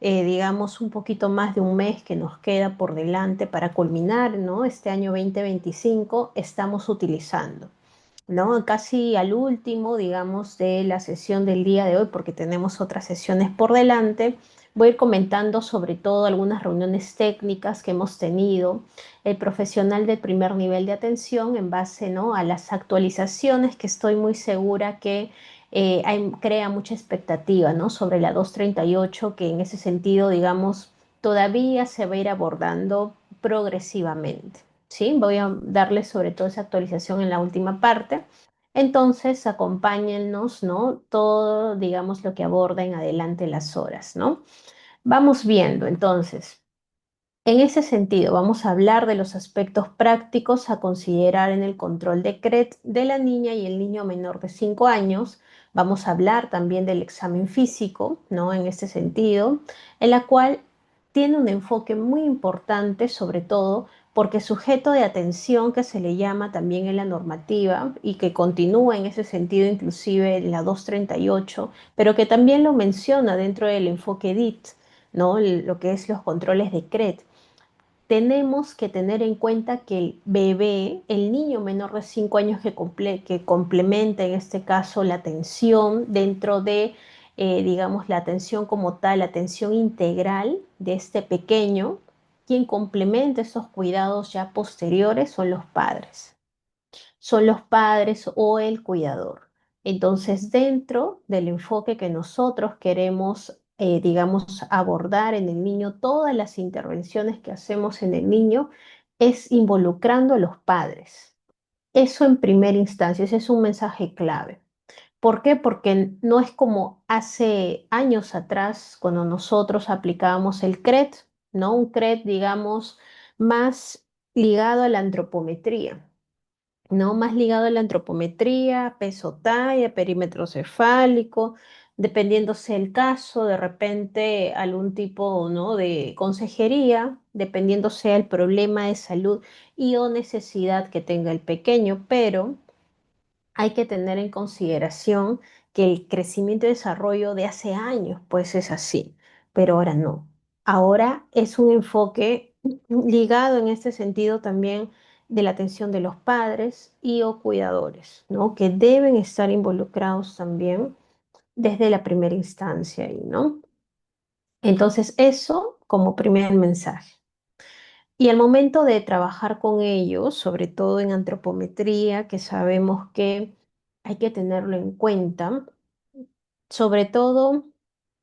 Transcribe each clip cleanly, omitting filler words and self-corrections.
digamos, un poquito más de un mes que nos queda por delante para culminar, ¿no? Este año 2025 estamos utilizando. ¿No? Casi al último, digamos, de la sesión del día de hoy, porque tenemos otras sesiones por delante, voy a ir comentando sobre todo algunas reuniones técnicas que hemos tenido, el profesional del primer nivel de atención en base, ¿no? a las actualizaciones que estoy muy segura que crea mucha expectativa, ¿no? sobre la 238, que en ese sentido, digamos, todavía se va a ir abordando progresivamente. ¿Sí? Voy a darles sobre todo esa actualización en la última parte. Entonces, acompáñennos, ¿no? Todo, digamos, lo que aborda en adelante las horas, ¿no? Vamos viendo, entonces, en ese sentido, vamos a hablar de los aspectos prácticos a considerar en el control de CRET de la niña y el niño menor de 5 años. Vamos a hablar también del examen físico, ¿no? En este sentido, en la cual tiene un enfoque muy importante, sobre todo porque sujeto de atención que se le llama también en la normativa y que continúa en ese sentido inclusive en la 238, pero que también lo menciona dentro del enfoque DIT, ¿no? Lo que es los controles de CRET. Tenemos que tener en cuenta que el bebé, el niño menor de 5 años que complementa en este caso la atención dentro de, digamos, la atención como tal, la atención integral de este pequeño, quien complementa esos cuidados ya posteriores son los padres. Son los padres o el cuidador. Entonces, dentro del enfoque que nosotros queremos, digamos, abordar en el niño, todas las intervenciones que hacemos en el niño es involucrando a los padres. Eso en primera instancia, ese es un mensaje clave. ¿Por qué? Porque no es como hace años atrás, cuando nosotros aplicábamos el CRET, ¿no? Un CRET, digamos, más ligado a la antropometría. ¿No? Más ligado a la antropometría, peso talla, perímetro cefálico, dependiendo sea el caso, de repente algún tipo, ¿no? de consejería, dependiendo sea el problema de salud y o necesidad que tenga el pequeño, pero hay que tener en consideración que el crecimiento y desarrollo de hace años, pues es así, pero ahora no. Ahora es un enfoque ligado en este sentido también de la atención de los padres y o cuidadores, ¿no? Que deben estar involucrados también desde la primera instancia ahí, ¿no? Entonces, eso como primer mensaje. Y al momento de trabajar con ellos, sobre todo en antropometría, que sabemos que hay que tenerlo en cuenta, sobre todo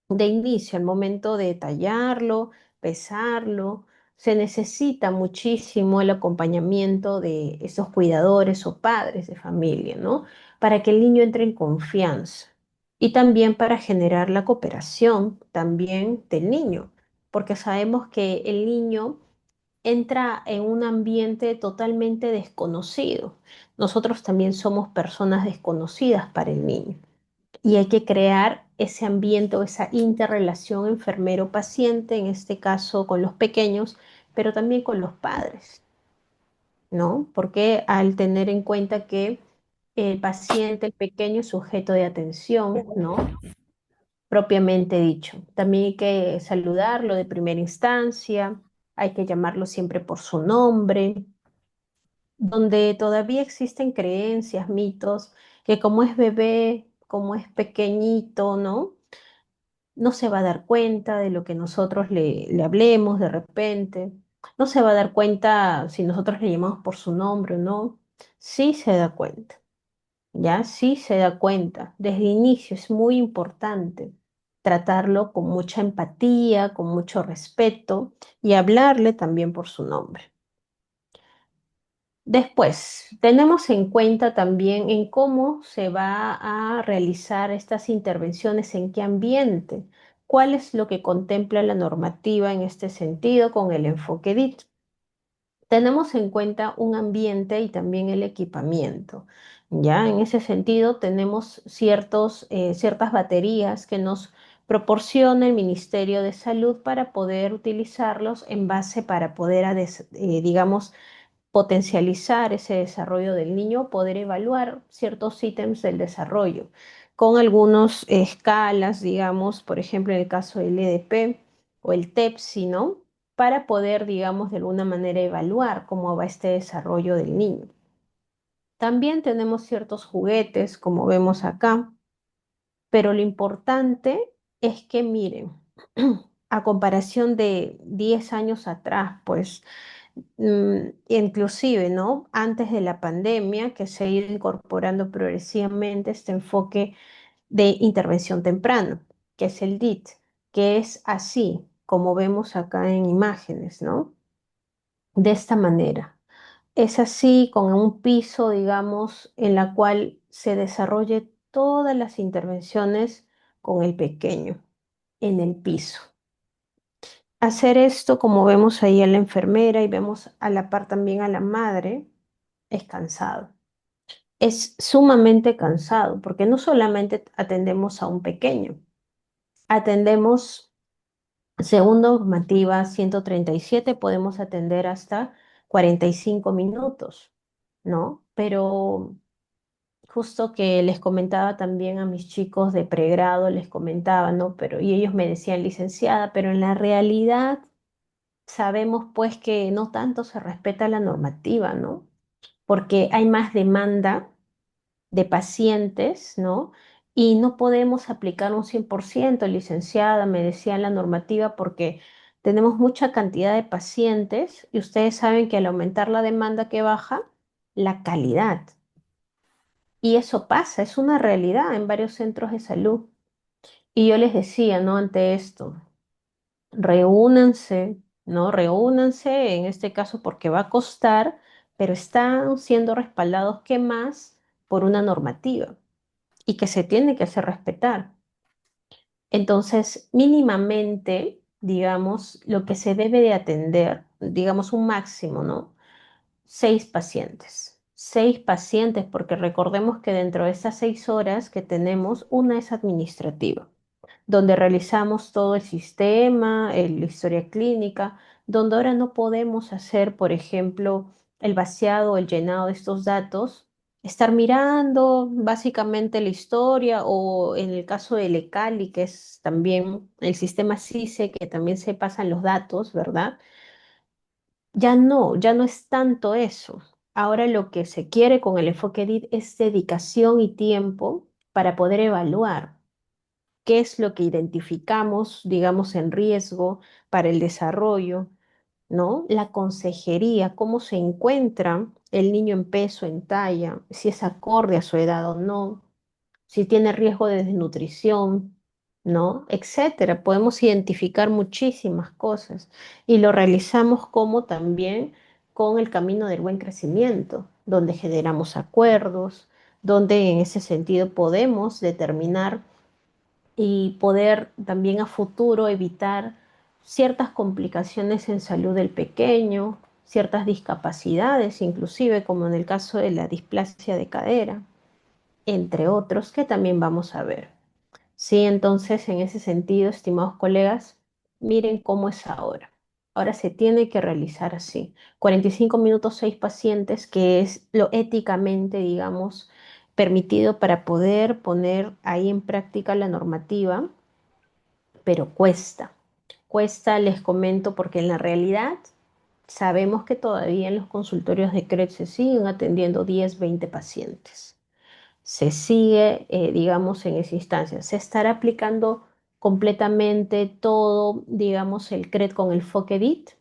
de inicio, al momento de tallarlo, pesarlo, se necesita muchísimo el acompañamiento de esos cuidadores o padres de familia, ¿no? Para que el niño entre en confianza y también para generar la cooperación también del niño, porque sabemos que el niño entra en un ambiente totalmente desconocido. Nosotros también somos personas desconocidas para el niño y hay que crear ese ambiente o esa interrelación enfermero-paciente, en este caso con los pequeños, pero también con los padres, ¿no? Porque al tener en cuenta que el paciente, el pequeño, es sujeto de atención, ¿no? Propiamente dicho. También hay que saludarlo de primera instancia, hay que llamarlo siempre por su nombre, donde todavía existen creencias, mitos, que como es bebé, como es pequeñito, ¿no? No se va a dar cuenta de lo que nosotros le hablemos de repente, no se va a dar cuenta si nosotros le llamamos por su nombre o no. Sí se da cuenta, ¿ya? Sí se da cuenta. Desde el inicio es muy importante tratarlo con mucha empatía, con mucho respeto y hablarle también por su nombre. Después, tenemos en cuenta también en cómo se va a realizar estas intervenciones, en qué ambiente, cuál es lo que contempla la normativa en este sentido con el enfoque DIT. Tenemos en cuenta un ambiente y también el equipamiento. Ya en ese sentido tenemos ciertas baterías que nos proporciona el Ministerio de Salud para poder utilizarlos en base para poder, digamos, potencializar ese desarrollo del niño, poder evaluar ciertos ítems del desarrollo con algunas escalas, digamos, por ejemplo, en el caso del EDP. o el TEPSI, ¿no? Para poder, digamos, de alguna manera evaluar cómo va este desarrollo del niño. También tenemos ciertos juguetes, como vemos acá, pero lo importante es que miren, a comparación de 10 años atrás, pues, inclusive, ¿no? Antes de la pandemia, que se ha ido incorporando progresivamente este enfoque de intervención temprana, que es el DIT, que es así, como vemos acá en imágenes, ¿no? De esta manera. Es así, con un piso, digamos, en la cual se desarrolle todas las intervenciones con el pequeño en el piso. Hacer esto, como vemos ahí a la enfermera y vemos a la par también a la madre, es cansado. Es sumamente cansado porque no solamente atendemos a un pequeño, atendemos, según normativa 137, podemos atender hasta 45 minutos, ¿no? Pero justo que les comentaba también a mis chicos de pregrado, les comentaba, ¿no? Pero, y ellos me decían, licenciada, pero en la realidad sabemos pues que no tanto se respeta la normativa, ¿no? Porque hay más demanda de pacientes, ¿no? Y no podemos aplicar un 100%, licenciada, me decía la normativa, porque tenemos mucha cantidad de pacientes y ustedes saben que al aumentar la demanda que baja, la calidad. Y eso pasa, es una realidad en varios centros de salud. Y yo les decía, ¿no? Ante esto, reúnanse, ¿no? Reúnanse, en este caso porque va a costar, pero están siendo respaldados, ¿qué más? Por una normativa y que se tiene que hacer respetar. Entonces, mínimamente, digamos, lo que se debe de atender, digamos un máximo, ¿no? 6 pacientes. 6 pacientes, porque recordemos que dentro de esas 6 horas que tenemos, una es administrativa donde realizamos todo el sistema, la historia clínica, donde ahora no podemos hacer, por ejemplo, el vaciado o el llenado de estos datos, estar mirando básicamente la historia o en el caso del ECALI, que es también el sistema CISE, que también se pasan los datos, ¿verdad? Ya no es tanto eso. Ahora lo que se quiere con el enfoque EDIT es dedicación y tiempo para poder evaluar qué es lo que identificamos, digamos, en riesgo para el desarrollo, ¿no? La consejería, cómo se encuentra el niño en peso, en talla, si es acorde a su edad o no, si tiene riesgo de desnutrición, ¿no? Etcétera. Podemos identificar muchísimas cosas y lo realizamos como también con el camino del buen crecimiento, donde generamos acuerdos, donde en ese sentido podemos determinar y poder también a futuro evitar ciertas complicaciones en salud del pequeño, ciertas discapacidades, inclusive como en el caso de la displasia de cadera, entre otros que también vamos a ver. Sí, entonces en ese sentido, estimados colegas, miren cómo es ahora. Ahora se tiene que realizar así. 45 minutos, 6 pacientes, que es lo éticamente, digamos, permitido para poder poner ahí en práctica la normativa, pero cuesta. Cuesta, les comento, porque en la realidad sabemos que todavía en los consultorios de CRED se siguen atendiendo 10, 20 pacientes. Se sigue, digamos, en esa instancia. Se estará aplicando completamente todo, digamos, el CRED con el FOCEDIT.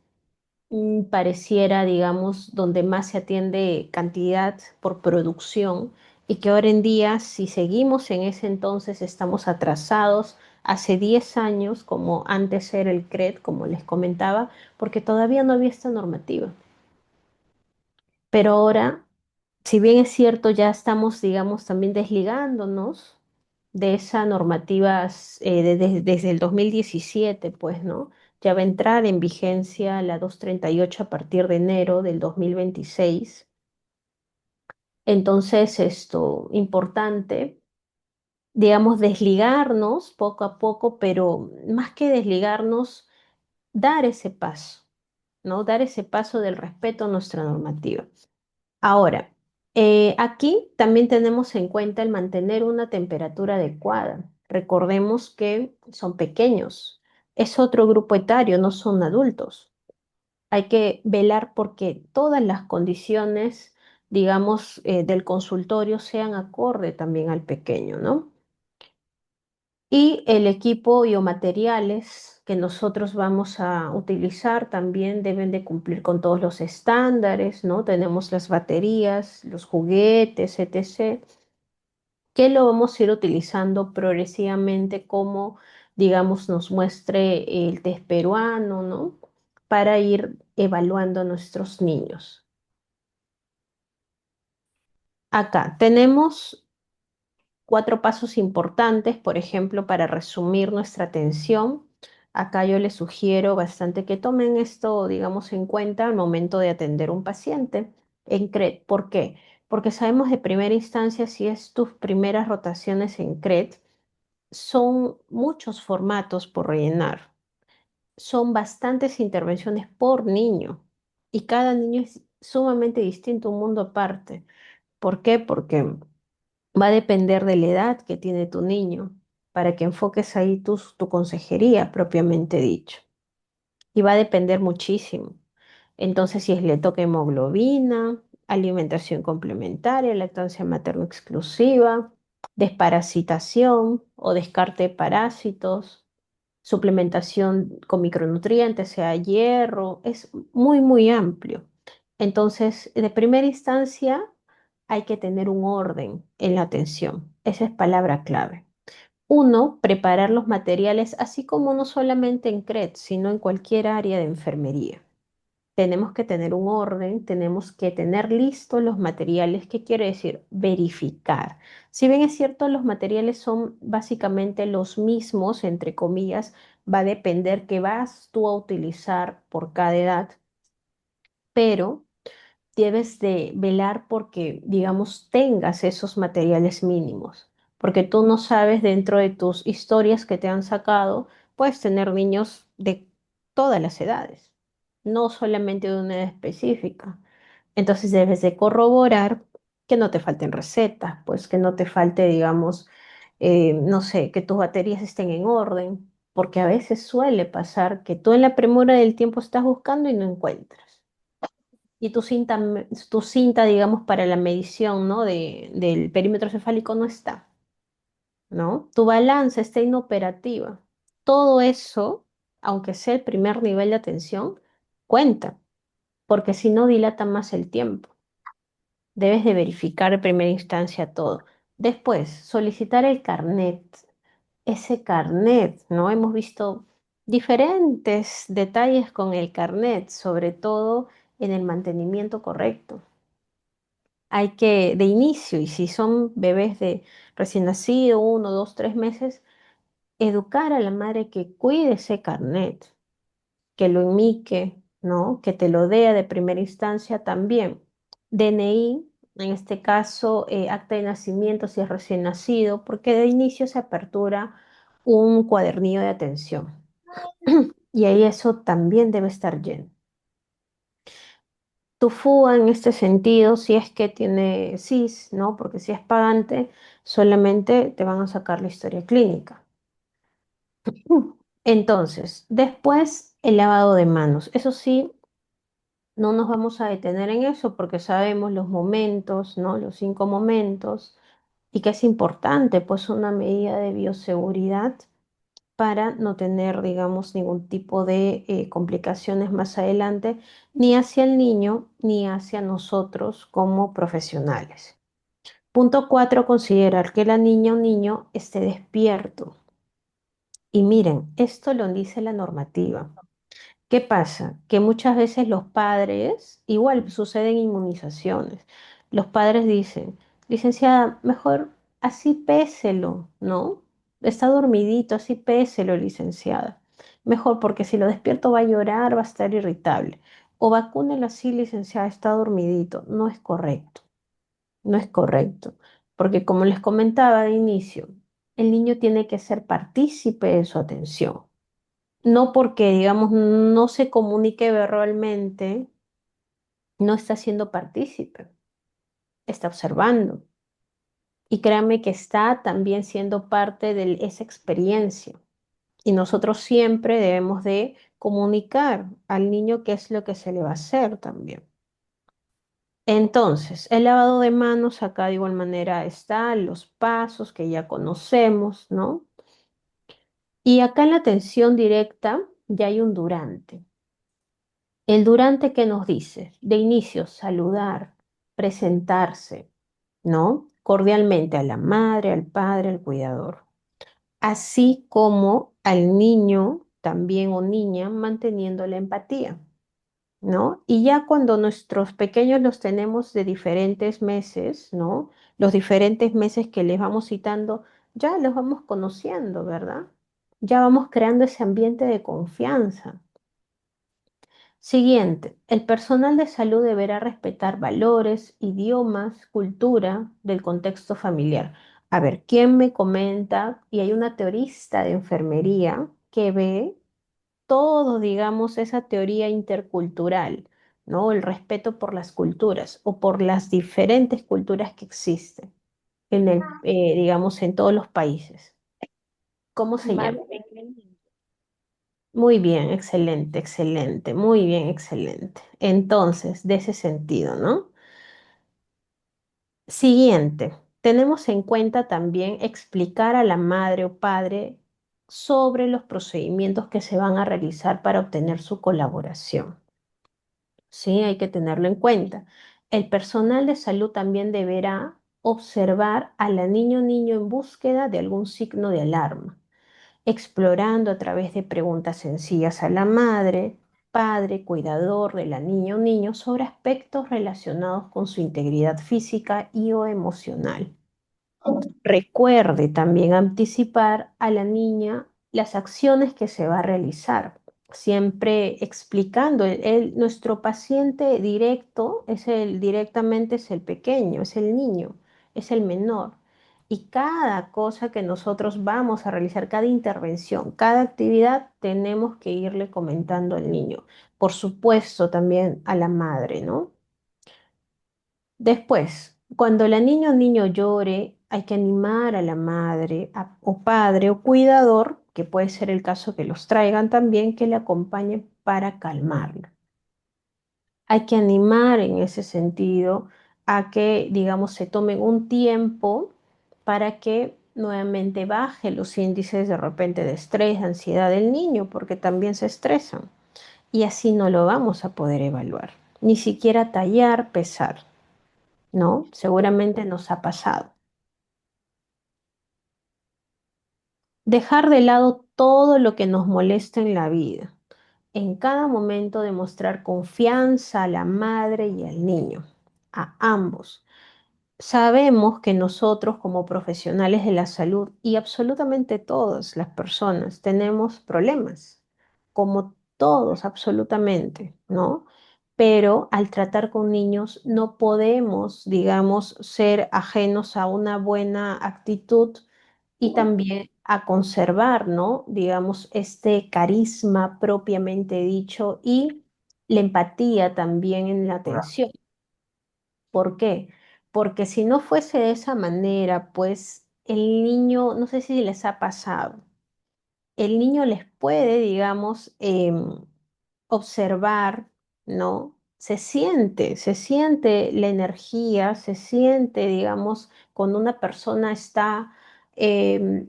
Pareciera, digamos, donde más se atiende cantidad por producción y que ahora en día, si seguimos en ese entonces, estamos atrasados hace 10 años, como antes era el CRED, como les comentaba, porque todavía no había esta normativa. Pero ahora, si bien es cierto, ya estamos, digamos, también desligándonos de esa normativa desde el 2017, pues, ¿no? Ya va a entrar en vigencia la 238 a partir de enero del 2026. Entonces, esto, importante, digamos, desligarnos poco a poco, pero más que desligarnos, dar ese paso, ¿no? Dar ese paso del respeto a nuestra normativa. Ahora, aquí también tenemos en cuenta el mantener una temperatura adecuada. Recordemos que son pequeños. Es otro grupo etario, no son adultos. Hay que velar porque todas las condiciones, digamos, del consultorio sean acorde también al pequeño, ¿no? Y el equipo y o materiales que nosotros vamos a utilizar también deben de cumplir con todos los estándares, ¿no? Tenemos las baterías, los juguetes, etc., que lo vamos a ir utilizando progresivamente como, digamos, nos muestre el test peruano, ¿no? Para ir evaluando a nuestros niños. Acá tenemos cuatro pasos importantes, por ejemplo, para resumir nuestra atención. Acá yo les sugiero bastante que tomen esto, digamos, en cuenta al momento de atender un paciente en CRED. ¿Por qué? Porque sabemos de primera instancia, si es tus primeras rotaciones en CRED, son muchos formatos por rellenar. Son bastantes intervenciones por niño y cada niño es sumamente distinto, un mundo aparte. ¿Por qué? Porque va a depender de la edad que tiene tu niño para que enfoques ahí tu consejería propiamente dicho. Y va a depender muchísimo. Entonces, si es le toca hemoglobina, alimentación complementaria, lactancia materno exclusiva, desparasitación o descarte de parásitos, suplementación con micronutrientes, sea hierro, es muy, muy amplio. Entonces, de primera instancia, hay que tener un orden en la atención. Esa es palabra clave. Uno, preparar los materiales, así como no solamente en CRED, sino en cualquier área de enfermería. Tenemos que tener un orden, tenemos que tener listos los materiales. ¿Qué quiere decir? Verificar. Si bien es cierto, los materiales son básicamente los mismos, entre comillas, va a depender qué vas tú a utilizar por cada edad, pero debes de velar porque, digamos, tengas esos materiales mínimos, porque tú no sabes dentro de tus historias que te han sacado, puedes tener niños de todas las edades, no solamente de una edad específica. Entonces debes de corroborar que no te falten recetas, pues que no te falte, digamos, no sé, que tus baterías estén en orden, porque a veces suele pasar que tú en la premura del tiempo estás buscando y no encuentras. Y tu cinta, digamos, para la medición, ¿no? Del perímetro cefálico no está, ¿no? Tu balanza está inoperativa. Todo eso, aunque sea el primer nivel de atención, cuenta, porque si no dilata más el tiempo. Debes de verificar en primera instancia todo. Después, solicitar el carnet. Ese carnet, ¿no? Hemos visto diferentes detalles con el carnet, sobre todo en el mantenimiento correcto. Hay que, de inicio, y si son bebés de recién nacido, 1, 2, 3 meses, educar a la madre que cuide ese carnet, que lo imique, ¿no? Que te lo dé de primera instancia también. DNI, en este caso, acta de nacimiento si es recién nacido, porque de inicio se apertura un cuadernillo de atención. Y ahí eso también debe estar lleno. Tu fuga en este sentido, si es que tiene SIS, ¿no? Porque si es pagante, solamente te van a sacar la historia clínica. Entonces, después el lavado de manos. Eso sí, no nos vamos a detener en eso porque sabemos los momentos, ¿no? Los 5 momentos y que es importante, pues una medida de bioseguridad para no tener, digamos, ningún tipo de complicaciones más adelante, ni hacia el niño ni hacia nosotros como profesionales. Punto 4, considerar que la niña o niño esté despierto. Y miren, esto lo dice la normativa. ¿Qué pasa? Que muchas veces los padres, igual suceden inmunizaciones, los padres dicen, licenciada, mejor así péselo, ¿no? Está dormidito, así péselo, licenciada. Mejor porque si lo despierto va a llorar, va a estar irritable. O vacúnelo así, licenciada, está dormidito. No es correcto, no es correcto. Porque como les comentaba de inicio, el niño tiene que ser partícipe de su atención. No porque, digamos, no se comunique verbalmente, no está siendo partícipe, está observando. Y créanme que está también siendo parte de esa experiencia. Y nosotros siempre debemos de comunicar al niño qué es lo que se le va a hacer también. Entonces, el lavado de manos acá de igual manera está, los pasos que ya conocemos, ¿no? Y acá en la atención directa ya hay un durante. El durante que nos dice, de inicio, saludar, presentarse, ¿no? Cordialmente a la madre, al padre, al cuidador, así como al niño también o niña manteniendo la empatía, ¿no? Y ya cuando nuestros pequeños los tenemos de diferentes meses, ¿no? Los diferentes meses que les vamos citando, ya los vamos conociendo, ¿verdad? Ya vamos creando ese ambiente de confianza. Siguiente, el personal de salud deberá respetar valores, idiomas, cultura del contexto familiar. A ver, ¿quién me comenta? Y hay una teorista de enfermería que ve todo, digamos, esa teoría intercultural, ¿no? El respeto por las culturas o por las diferentes culturas que existen digamos, en todos los países. ¿Cómo se llama? Marlene. Muy bien, excelente, excelente, muy bien, excelente. Entonces, de ese sentido, ¿no? Siguiente, tenemos en cuenta también explicar a la madre o padre sobre los procedimientos que se van a realizar para obtener su colaboración. Sí, hay que tenerlo en cuenta. El personal de salud también deberá observar a la niño o niño en búsqueda de algún signo de alarma, explorando a través de preguntas sencillas a la madre, padre, cuidador de la niña o niño sobre aspectos relacionados con su integridad física y o emocional. Recuerde también anticipar a la niña las acciones que se va a realizar, siempre explicando. Nuestro paciente directo directamente es el pequeño, es el niño, es el menor. Y cada cosa que nosotros vamos a realizar, cada intervención, cada actividad, tenemos que irle comentando al niño. Por supuesto, también a la madre, ¿no? Después, cuando la niña o niño llore, hay que animar a la madre o padre o cuidador, que puede ser el caso que los traigan también, que le acompañe para calmarlo. Hay que animar en ese sentido a que, digamos, se tomen un tiempo para que nuevamente baje los índices de repente de estrés, de ansiedad del niño, porque también se estresan. Y así no lo vamos a poder evaluar, ni siquiera tallar, pesar. ¿No? Seguramente nos ha pasado. Dejar de lado todo lo que nos molesta en la vida. En cada momento demostrar confianza a la madre y al niño, a ambos. Sabemos que nosotros como profesionales de la salud y absolutamente todas las personas tenemos problemas, como todos absolutamente, ¿no? Pero al tratar con niños no podemos, digamos, ser ajenos a una buena actitud y también a conservar, ¿no? Digamos, este carisma propiamente dicho y la empatía también en la atención. ¿Por qué? Porque si no fuese de esa manera, pues el niño, no sé si les ha pasado, el niño les puede, digamos, observar, ¿no? Se siente la energía, se siente, digamos, cuando una persona está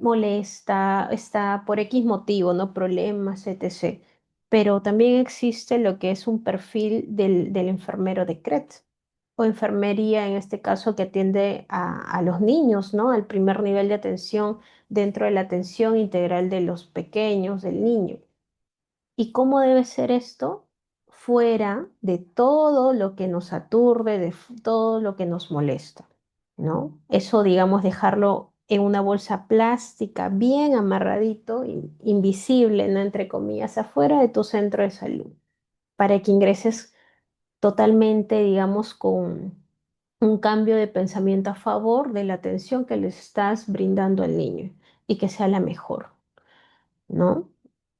molesta, está por X motivo, ¿no? Problemas, etc. Pero también existe lo que es un perfil del enfermero de CRET o enfermería, en este caso, que atiende a los niños, ¿no? Al primer nivel de atención dentro de la atención integral de los pequeños, del niño. ¿Y cómo debe ser esto? Fuera de todo lo que nos aturde, todo lo que nos molesta, ¿no? Eso, digamos, dejarlo en una bolsa plástica bien amarradito, invisible, ¿no? Entre comillas, afuera de tu centro de salud, para que ingreses totalmente, digamos, con un cambio de pensamiento a favor de la atención que les estás brindando al niño y que sea la mejor, ¿no?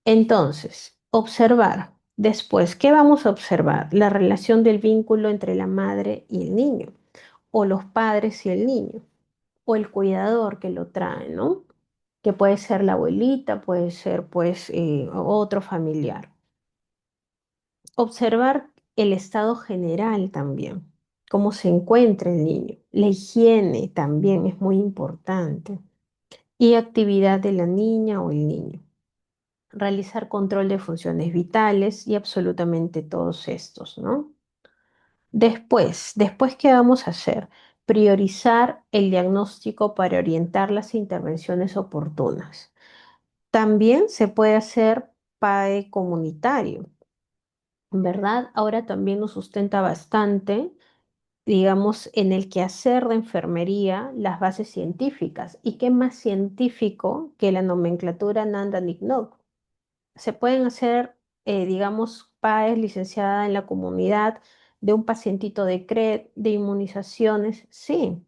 Entonces, observar. Después, ¿qué vamos a observar? La relación del vínculo entre la madre y el niño, o los padres y el niño, o el cuidador que lo trae, ¿no? que puede ser la abuelita, puede ser pues otro familiar. Observar el estado general también, cómo se encuentra el niño. La higiene también es muy importante. Y actividad de la niña o el niño. Realizar control de funciones vitales y absolutamente todos estos, ¿no? Después, ¿qué vamos a hacer? Priorizar el diagnóstico para orientar las intervenciones oportunas. También se puede hacer PAE comunitario, ¿verdad? Ahora también nos sustenta bastante, digamos, en el quehacer de enfermería, las bases científicas. ¿Y qué más científico que la nomenclatura Nanda-Nicknock? Se pueden hacer, digamos, PAES licenciada en la comunidad de un pacientito de CRED, de inmunizaciones. Sí,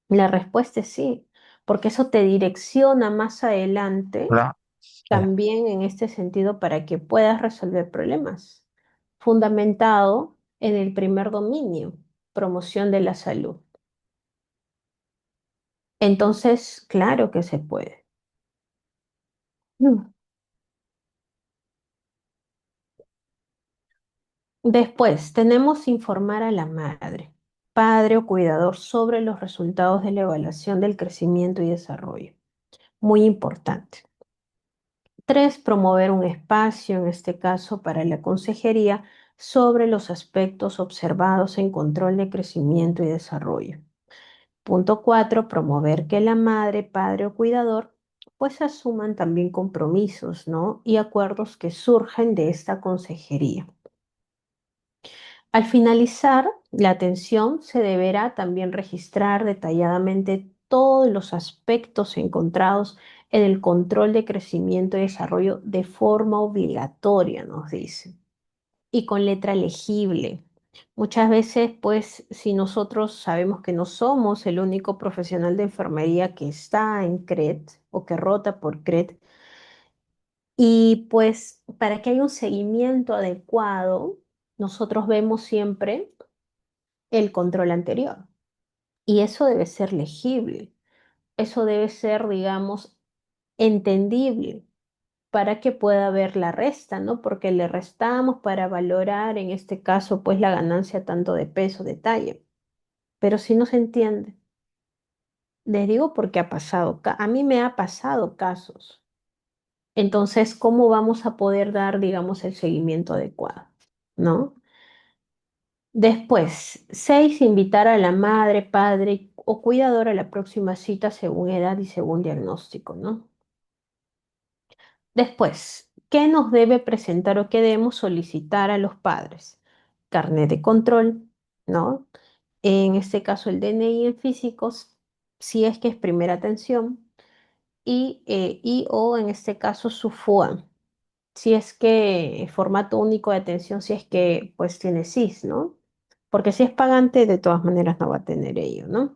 la respuesta es sí, porque eso te direcciona más adelante Hola. Hola. también en este sentido para que puedas resolver problemas, fundamentado en el primer dominio, promoción de la salud. Entonces, claro que se puede. Mm. Después, tenemos informar a la madre, padre o cuidador sobre los resultados de la evaluación del crecimiento y desarrollo. Muy importante. Tres, promover un espacio, en este caso para la consejería, sobre los aspectos observados en control de crecimiento y desarrollo. Punto cuatro, promover que la madre, padre o cuidador pues asuman también compromisos, ¿no? Y acuerdos que surgen de esta consejería. Al finalizar la atención, se deberá también registrar detalladamente todos los aspectos encontrados en el control de crecimiento y desarrollo de forma obligatoria, nos dice, y con letra legible. Muchas veces, pues, si nosotros sabemos que no somos el único profesional de enfermería que está en CRET o que rota por CRET, y pues para que haya un seguimiento adecuado, nosotros vemos siempre el control anterior. Y eso debe ser legible, eso debe ser, digamos, entendible para que pueda ver la resta, ¿no? Porque le restamos para valorar, en este caso, pues la ganancia tanto de peso, de talla. Pero si no se entiende, les digo porque ha pasado, a mí me ha pasado casos. Entonces, ¿cómo vamos a poder dar, digamos, el seguimiento adecuado? ¿No? Después, seis, invitar a la madre, padre o cuidador a la próxima cita según edad y según diagnóstico, ¿no? Después, ¿qué nos debe presentar o qué debemos solicitar a los padres? Carnet de control, ¿no? En este caso el DNI en físicos, si es que es primera atención, y o en este caso su FUA, si es que formato único de atención, si es que pues tiene SIS, ¿no? Porque si es pagante, de todas maneras no va a tener ello, ¿no?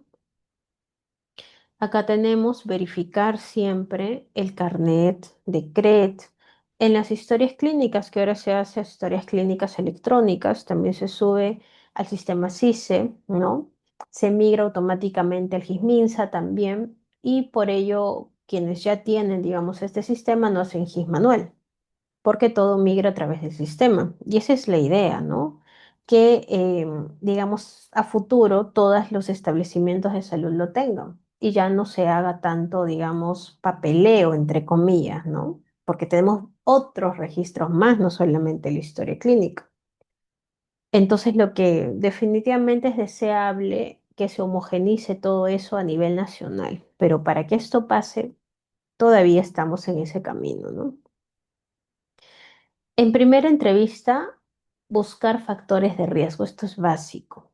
Acá tenemos verificar siempre el carnet de CRET. En las historias clínicas, que ahora se hace historias clínicas electrónicas, también se sube al sistema CISE, ¿no? Se migra automáticamente al GISMINSA también, y por ello quienes ya tienen, digamos, este sistema no hacen GIS manual porque todo migra a través del sistema. Y esa es la idea, ¿no? Que, digamos, a futuro todos los establecimientos de salud lo tengan y ya no se haga tanto, digamos, papeleo, entre comillas, ¿no? Porque tenemos otros registros más, no solamente la historia clínica. Entonces, lo que definitivamente es deseable que se homogeneice todo eso a nivel nacional, pero para que esto pase, todavía estamos en ese camino, ¿no? En primera entrevista, buscar factores de riesgo. Esto es básico.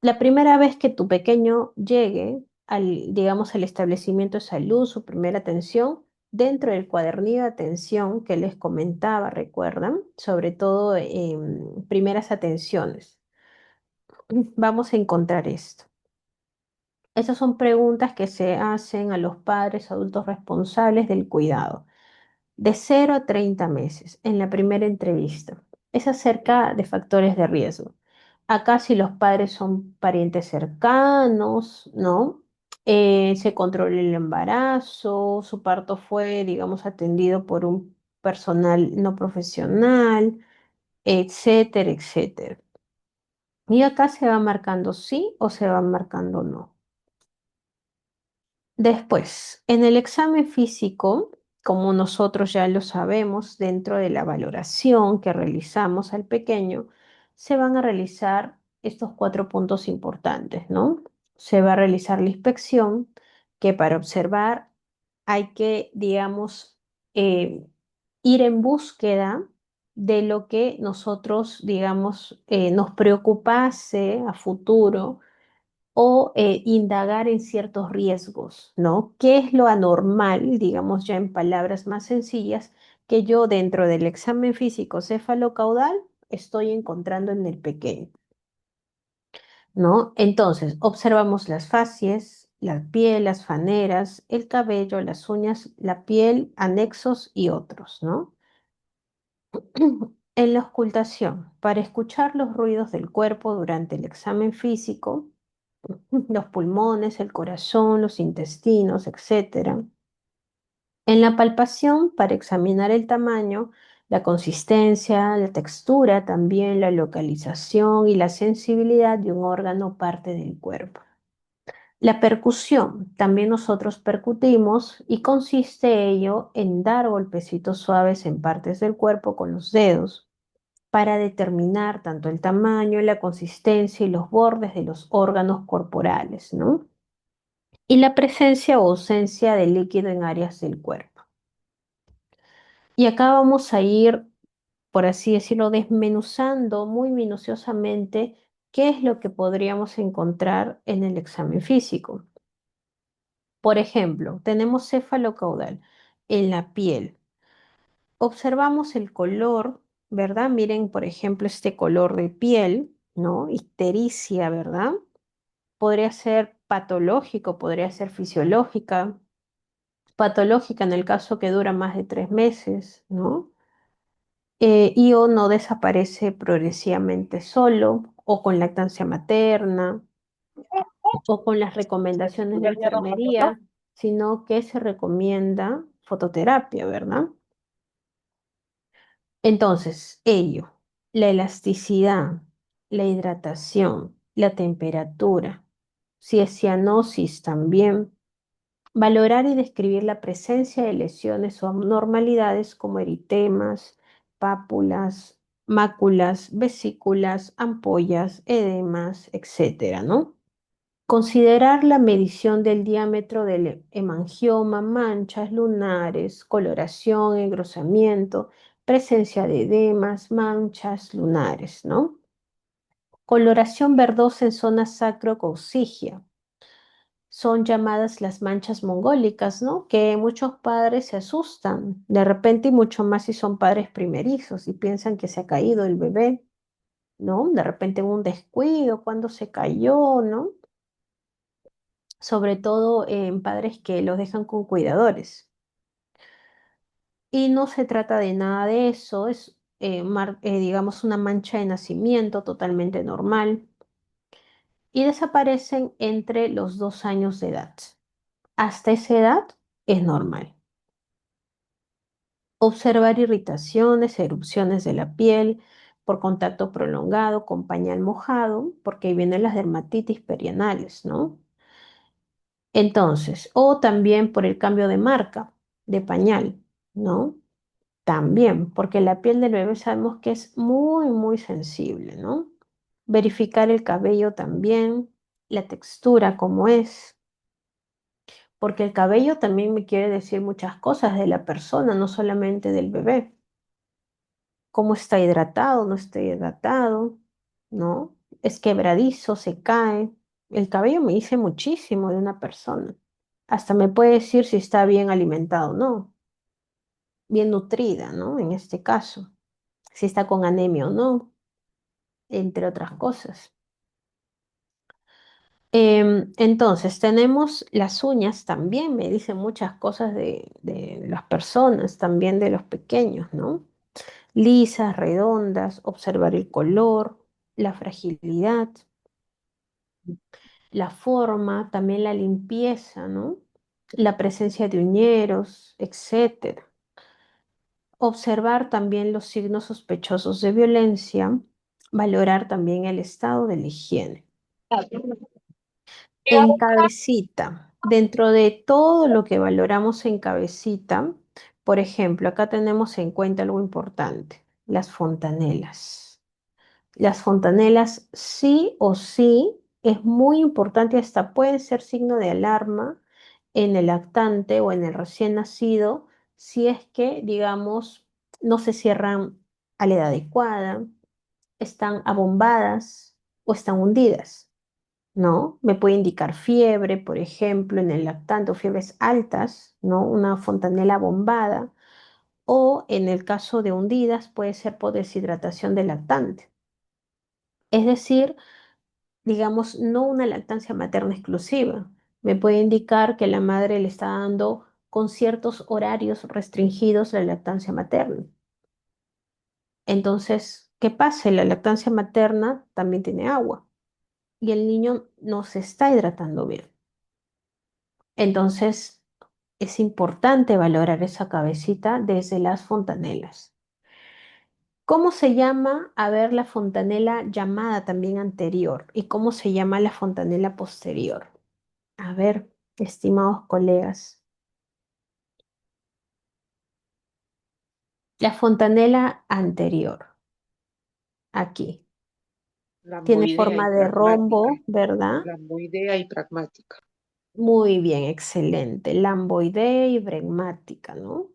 La primera vez que tu pequeño llegue al, digamos, al establecimiento de salud, su primera atención, dentro del cuadernillo de atención que les comentaba, recuerdan, sobre todo en primeras atenciones, vamos a encontrar esto. Esas son preguntas que se hacen a los padres adultos responsables del cuidado. De 0 a 30 meses en la primera entrevista. Es acerca de factores de riesgo. Acá si los padres son parientes cercanos, ¿no? Se controló el embarazo, su parto fue, digamos, atendido por un personal no profesional, etcétera, etcétera. Y acá se va marcando sí o se va marcando no. Después, en el examen físico, como nosotros ya lo sabemos, dentro de la valoración que realizamos al pequeño, se van a realizar estos cuatro puntos importantes, ¿no? Se va a realizar la inspección, que para observar hay que, digamos, eh, ir en búsqueda de lo que nosotros, digamos, nos preocupase a futuro o indagar en ciertos riesgos, ¿no? ¿Qué es lo anormal, digamos ya en palabras más sencillas, que yo dentro del examen físico cefalocaudal estoy encontrando en el pequeño, ¿no? Entonces, observamos las facies, la piel, las faneras, el cabello, las uñas, la piel, anexos y otros, ¿no? En la ocultación, para escuchar los ruidos del cuerpo durante el examen físico, los pulmones, el corazón, los intestinos, etcétera. En la palpación, para examinar el tamaño, la consistencia, la textura, también la localización y la sensibilidad de un órgano o parte del cuerpo. La percusión, también nosotros percutimos y consiste ello en dar golpecitos suaves en partes del cuerpo con los dedos para determinar tanto el tamaño, la consistencia y los bordes de los órganos corporales, ¿no? Y la presencia o ausencia de líquido en áreas del cuerpo. Y acá vamos a ir, por así decirlo, desmenuzando muy minuciosamente qué es lo que podríamos encontrar en el examen físico. Por ejemplo, tenemos cefalocaudal en la piel. Observamos el color, ¿verdad? Miren, por ejemplo, este color de piel, ¿no? Ictericia, ¿verdad? Podría ser patológico, podría ser fisiológica, patológica en el caso que dura más de 3 meses, ¿no? Y o no desaparece progresivamente solo o con lactancia materna o con las recomendaciones de enfermería, sino que se recomienda fototerapia, ¿verdad? Entonces, ello, la elasticidad, la hidratación, la temperatura, si es cianosis también. Valorar y describir la presencia de lesiones o abnormalidades como eritemas, pápulas, máculas, vesículas, ampollas, edemas, etcétera, ¿no? Considerar la medición del diámetro del hemangioma, manchas lunares, coloración, engrosamiento, presencia de edemas, manchas lunares, ¿no? Coloración verdosa en zona sacrococcigia son llamadas las manchas mongólicas, ¿no? Que muchos padres se asustan de repente y mucho más si son padres primerizos y piensan que se ha caído el bebé, ¿no? De repente un descuido, cuando se cayó, ¿no? Sobre todo en padres que los dejan con cuidadores. Y no se trata de nada de eso, es, digamos, una mancha de nacimiento totalmente normal y desaparecen entre los 2 años de edad. Hasta esa edad es normal. Observar irritaciones, erupciones de la piel por contacto prolongado con pañal mojado, porque ahí vienen las dermatitis perianales, ¿no? Entonces, o también por el cambio de marca de pañal, ¿no? También, porque la piel del bebé sabemos que es muy, muy sensible, ¿no? Verificar el cabello también, la textura, cómo es, porque el cabello también me quiere decir muchas cosas de la persona, no solamente del bebé. Cómo está hidratado, no está hidratado, ¿no? Es quebradizo, se cae. El cabello me dice muchísimo de una persona. Hasta me puede decir si está bien alimentado o no, bien nutrida, ¿no? En este caso, si está con anemia o no, entre otras cosas. Entonces, tenemos las uñas también, me dicen muchas cosas de las personas, también de los pequeños, ¿no? Lisas, redondas, observar el color, la fragilidad. la forma, también la limpieza, ¿no? La presencia de uñeros, etcétera. Observar también los signos sospechosos de violencia, valorar también el estado de la higiene. En cabecita, dentro de todo lo que valoramos en cabecita, por ejemplo, acá tenemos en cuenta algo importante, las fontanelas. Las fontanelas sí o sí es muy importante, hasta pueden ser signo de alarma en el lactante o en el recién nacido, si es que, digamos, no se cierran a la edad adecuada, están abombadas o están hundidas, ¿no? Me puede indicar fiebre, por ejemplo, en el lactante o fiebres altas, ¿no? Una fontanela bombada, o en el caso de hundidas puede ser por deshidratación del lactante. Es decir, digamos, no una lactancia materna exclusiva. Me puede indicar que la madre le está dando con ciertos horarios restringidos la lactancia materna. Entonces, ¿qué pasa? La lactancia materna también tiene agua y el niño no se está hidratando bien. Entonces, es importante valorar esa cabecita desde las fontanelas. ¿Cómo se llama, a ver, la fontanela llamada también anterior? ¿Y cómo se llama la fontanela posterior? A ver, estimados colegas, la fontanela anterior, aquí, tiene Lamboidea y forma de pragmática. rombo, ¿verdad? Lamboidea y pragmática. Muy bien, excelente. Lamboidea y bregmática, ¿no?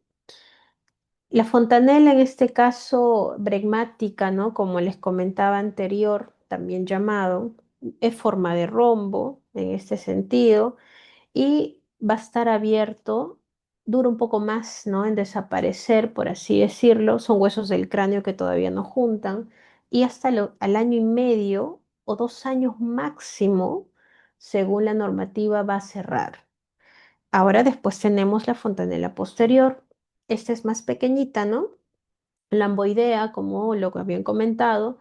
La fontanela en este caso bregmática, ¿no? Como les comentaba anterior, también llamado, es forma de rombo en este sentido y va a estar abierto, dura un poco más, ¿no? En desaparecer, por así decirlo, son huesos del cráneo que todavía no juntan y hasta al año y medio o 2 años máximo, según la normativa, va a cerrar. Ahora después tenemos la fontanela posterior. Esta es más pequeñita, ¿no? Lamboidea, como lo que habían comentado,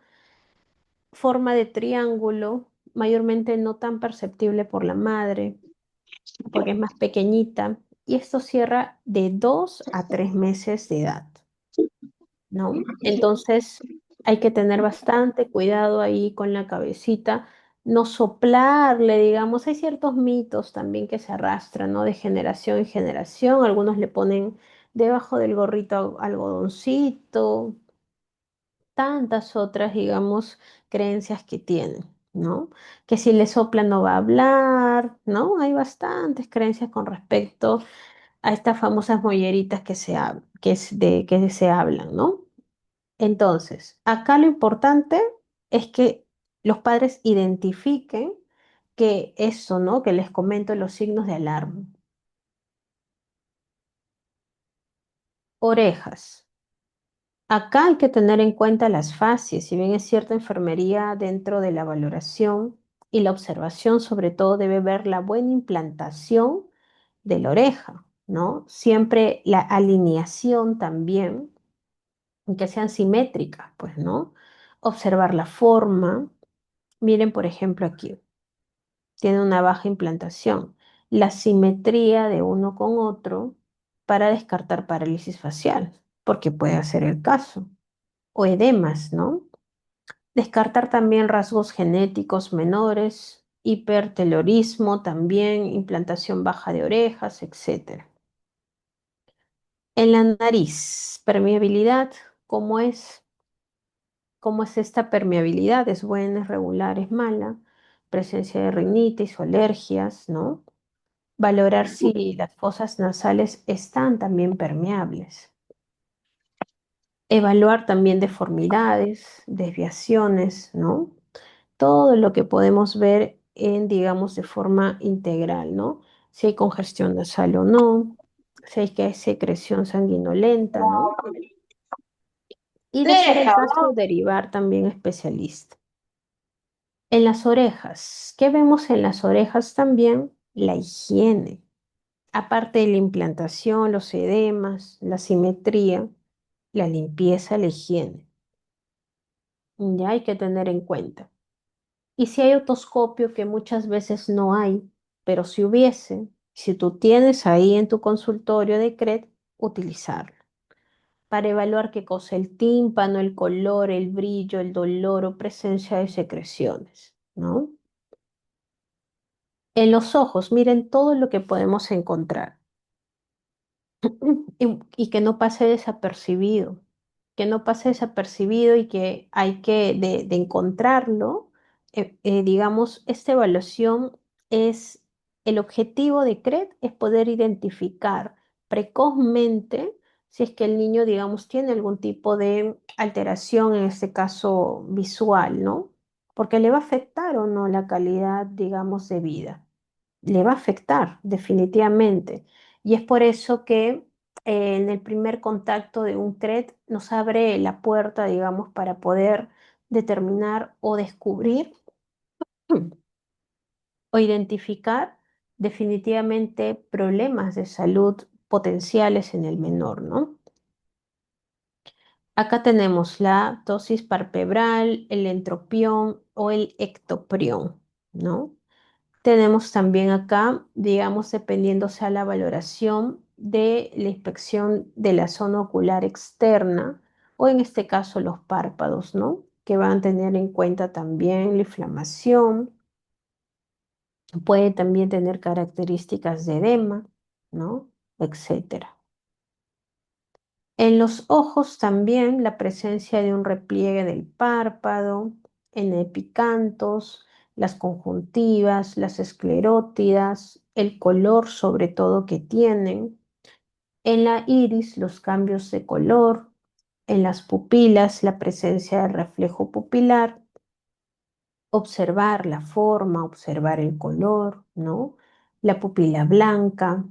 forma de triángulo, mayormente no tan perceptible por la madre, porque es más pequeñita, y esto cierra de 2 a 3 meses de edad, ¿no? Entonces hay que tener bastante cuidado ahí con la cabecita, no soplarle, digamos, hay ciertos mitos también que se arrastran, ¿no? De generación en generación, algunos le ponen debajo del gorrito algodoncito, tantas otras, digamos, creencias que tienen, ¿no? Que si le sopla no va a hablar, ¿no? Hay bastantes creencias con respecto a estas famosas molleritas que se hablan, ¿no? Entonces, acá lo importante es que los padres identifiquen que eso, ¿no? Que les comento los signos de alarma. Orejas. Acá hay que tener en cuenta las fases, si bien es cierta enfermería dentro de la valoración y la observación, sobre todo debe ver la buena implantación de la oreja, ¿no? Siempre la alineación también, y que sean simétricas, pues, ¿no? Observar la forma. Miren, por ejemplo, aquí, tiene una baja implantación. La simetría de uno con otro para descartar parálisis facial, porque puede ser el caso o edemas, ¿no? Descartar también rasgos genéticos menores, hipertelorismo también, implantación baja de orejas, etcétera. En la nariz, permeabilidad, ¿cómo es? ¿Cómo es esta permeabilidad? ¿Es buena, es regular, es mala? Presencia de rinitis o alergias, ¿no? Valorar si las fosas nasales están también permeables. Evaluar también deformidades, desviaciones, ¿no? Todo lo que podemos ver en, digamos, de forma integral, ¿no? Si hay congestión nasal o no, si hay que secreción sanguinolenta, ¿no? Y de ser el caso, derivar también especialista. En las orejas, ¿qué vemos en las orejas también? La higiene, aparte de la implantación, los edemas, la simetría, la limpieza, la higiene. Ya hay que tener en cuenta. Y si hay otoscopio, que muchas veces no hay, pero si hubiese, si tú tienes ahí en tu consultorio de CRED, utilizarlo para evaluar qué cosa, el tímpano, el color, el brillo, el dolor o presencia de secreciones, ¿no? En los ojos, miren todo lo que podemos encontrar y que no pase desapercibido, que no pase desapercibido y que hay que de encontrarlo, digamos, esta evaluación es, el objetivo de CRED es poder identificar precozmente si es que el niño, digamos, tiene algún tipo de alteración, en este caso visual, ¿no? Porque le va a afectar o no la calidad, digamos, de vida. Le va a afectar definitivamente. Y es por eso que en el primer contacto de un CRED nos abre la puerta, digamos, para poder determinar o descubrir o identificar definitivamente problemas de salud potenciales en el menor, ¿no? Acá tenemos la dosis parpebral, el entropión o el ectoprión, ¿no? Tenemos también acá, digamos, dependiéndose a la valoración de la inspección de la zona ocular externa o en este caso los párpados, ¿no? Que van a tener en cuenta también la inflamación, puede también tener características de edema, ¿no? Etcétera. En los ojos también la presencia de un repliegue del párpado, en epicantos, las conjuntivas, las esclerótidas, el color sobre todo que tienen. En la iris los cambios de color, en las pupilas la presencia del reflejo pupilar, observar la forma, observar el color, ¿no? La pupila blanca,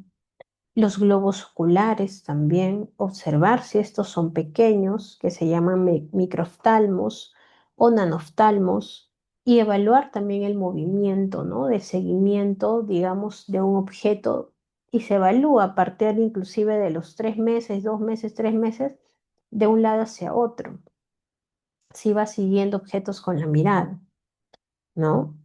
los globos oculares también, observar si estos son pequeños, que se llaman microftalmos o nanoftalmos, y evaluar también el movimiento, ¿no? De seguimiento, digamos, de un objeto, y se evalúa a partir inclusive de los 3 meses, 2 meses, 3 meses, de un lado hacia otro, si va siguiendo objetos con la mirada, ¿no?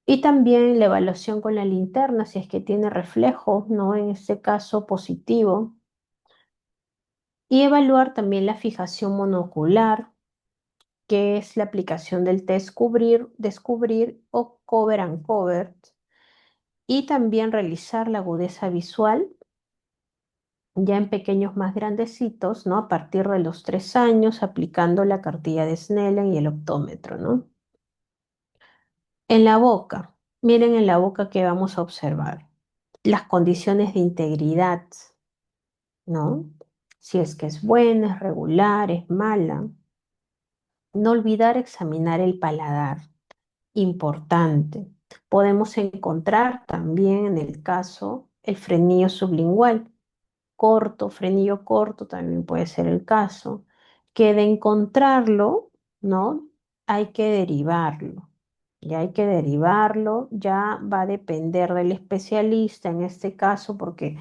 Y también la evaluación con la linterna, si es que tiene reflejos, ¿no? En este caso positivo, y evaluar también la fijación monocular, que es la aplicación del test descubrir o cover and cover, y también realizar la agudeza visual ya en pequeños más grandecitos, ¿no? A partir de los 3 años, aplicando la cartilla de Snellen y el optómetro, ¿no? En la boca, miren en la boca que vamos a observar. Las condiciones de integridad, ¿no? Si es que es buena, es regular, es mala. No olvidar examinar el paladar, importante. Podemos encontrar también en el caso el frenillo sublingual, corto, frenillo corto también puede ser el caso, que de encontrarlo, ¿no? Hay que derivarlo. Ya hay que derivarlo, ya va a depender del especialista en este caso, porque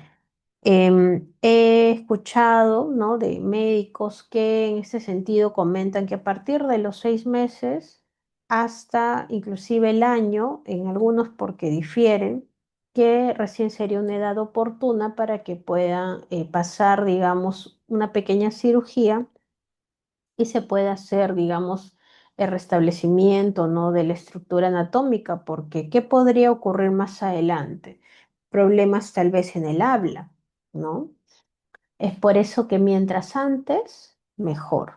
he escuchado, ¿no? De médicos que en ese sentido comentan que a partir de los 6 meses hasta inclusive el año, en algunos porque difieren, que recién sería una edad oportuna para que puedan pasar, digamos, una pequeña cirugía y se pueda hacer, digamos, el restablecimiento, ¿no? De la estructura anatómica, porque ¿qué podría ocurrir más adelante? Problemas tal vez en el habla, ¿no? Es por eso que mientras antes, mejor.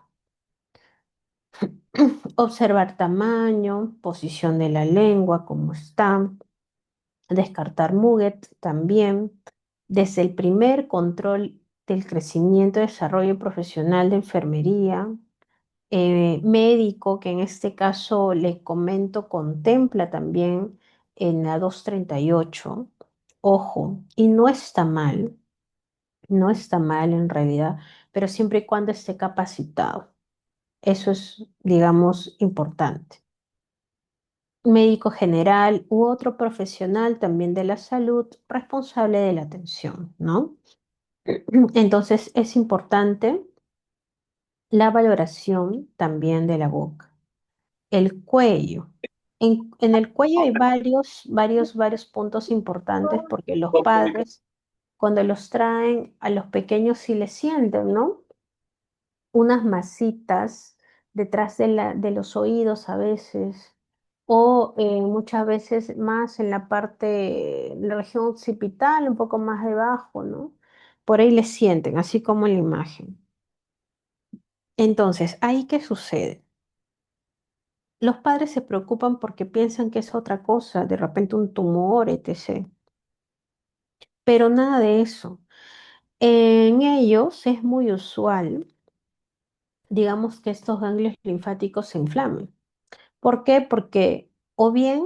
Observar tamaño, posición de la lengua, cómo está, descartar Muget también. Desde el primer control del crecimiento, desarrollo profesional de enfermería, médico, que en este caso le comento contempla también en la 238. Ojo, y no está mal, no está mal en realidad, pero siempre y cuando esté capacitado. Eso es, digamos, importante. Médico general u otro profesional también de la salud responsable de la atención, ¿no? Entonces es importante la valoración también de la boca. El cuello. En el cuello hay varios puntos importantes porque los padres, cuando los traen a los pequeños, sí les sienten, ¿no? Unas masitas detrás de los oídos a veces, o muchas veces más en la parte, en la región occipital, un poco más debajo, ¿no? Por ahí les sienten, así como en la imagen. Entonces, ¿ahí qué sucede? Los padres se preocupan porque piensan que es otra cosa, de repente un tumor, etc. Pero nada de eso. En ellos es muy usual, digamos, que estos ganglios linfáticos se inflamen. ¿Por qué? Porque o bien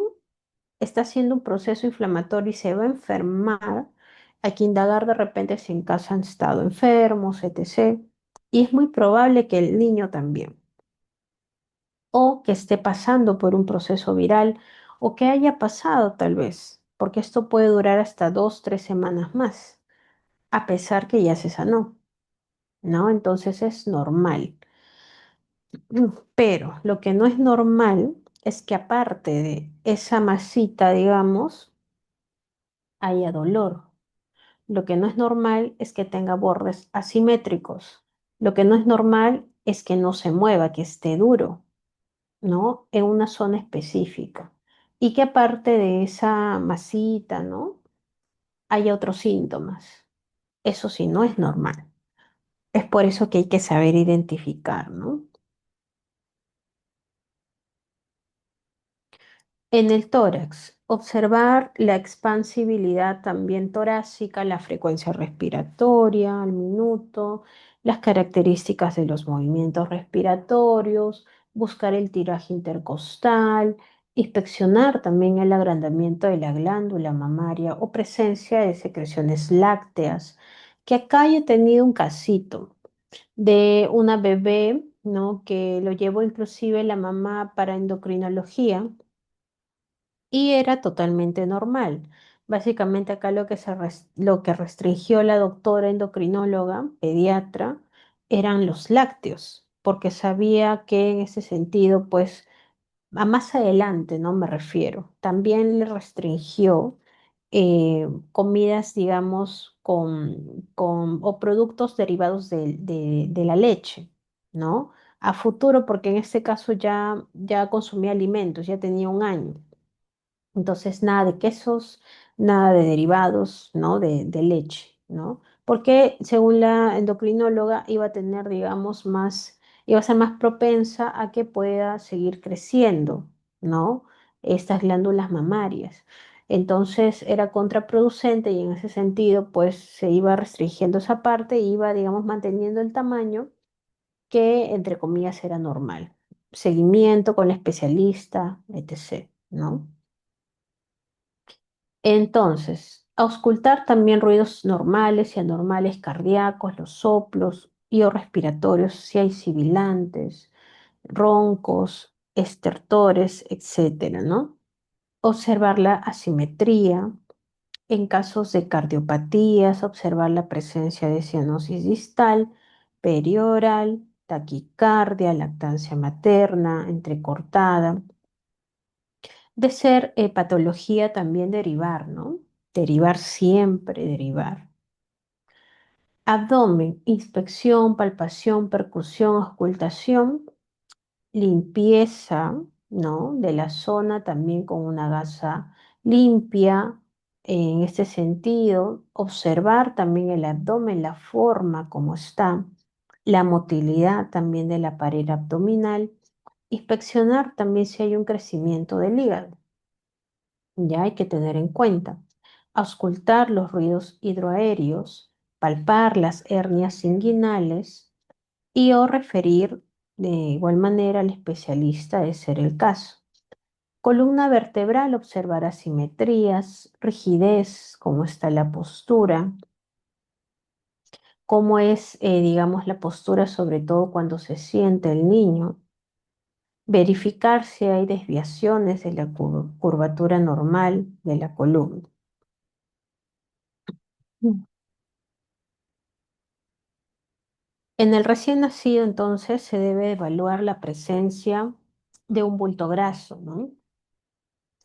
está haciendo un proceso inflamatorio y se va a enfermar, hay que indagar de repente si en casa han estado enfermos, etc. Y es muy probable que el niño también, o que esté pasando por un proceso viral, o que haya pasado tal vez, porque esto puede durar hasta 2, 3 semanas más, a pesar que ya se sanó, ¿no? Entonces es normal. Pero lo que no es normal es que aparte de esa masita, digamos, haya dolor. Lo que no es normal es que tenga bordes asimétricos. Lo que no es normal es que no se mueva, que esté duro, ¿no? En una zona específica. Y que aparte de esa masita, ¿no? Haya otros síntomas. Eso sí, no es normal. Es por eso que hay que saber identificar, ¿no? En el tórax, observar la expansibilidad también torácica, la frecuencia respiratoria al minuto, las características de los movimientos respiratorios, buscar el tiraje intercostal, inspeccionar también el agrandamiento de la glándula mamaria o presencia de secreciones lácteas, que acá yo he tenido un casito de una bebé, ¿no? Que lo llevó inclusive la mamá para endocrinología y era totalmente normal. Básicamente acá lo que restringió la doctora endocrinóloga, pediatra, eran los lácteos, porque sabía que en ese sentido, pues, a más adelante, no me refiero, también le restringió comidas, digamos, o productos derivados de la leche, ¿no? A futuro, porque en este caso ya consumía alimentos, ya tenía un año. Entonces, nada de quesos, nada de derivados, ¿no? De leche, ¿no? Porque según la endocrinóloga iba a tener, digamos, iba a ser más propensa a que pueda seguir creciendo, ¿no? Estas glándulas mamarias. Entonces era contraproducente y en ese sentido, pues se iba restringiendo esa parte e iba, digamos, manteniendo el tamaño que, entre comillas, era normal. Seguimiento con la especialista, etc., ¿no? Entonces, auscultar también ruidos normales y anormales cardíacos, los soplos y o respiratorios, si hay sibilantes, roncos, estertores, etcétera, ¿no? Observar la asimetría. En casos de cardiopatías, observar la presencia de cianosis distal, perioral, taquicardia, lactancia materna, entrecortada. De ser patología también derivar, ¿no? Derivar siempre, derivar. Abdomen, inspección, palpación, percusión, auscultación, limpieza, ¿no? De la zona también con una gasa limpia. En este sentido, observar también el abdomen, la forma como está, la motilidad también de la pared abdominal. Inspeccionar también si hay un crecimiento del hígado. Ya hay que tener en cuenta. Auscultar los ruidos hidroaéreos, palpar las hernias inguinales y o referir de igual manera al especialista de ser el caso. Columna vertebral, observar asimetrías, rigidez, cómo está la postura, cómo es, digamos, la postura, sobre todo cuando se siente el niño. Verificar si hay desviaciones de la curvatura normal de la columna. En el recién nacido, entonces, se debe evaluar la presencia de un bulto graso, ¿no?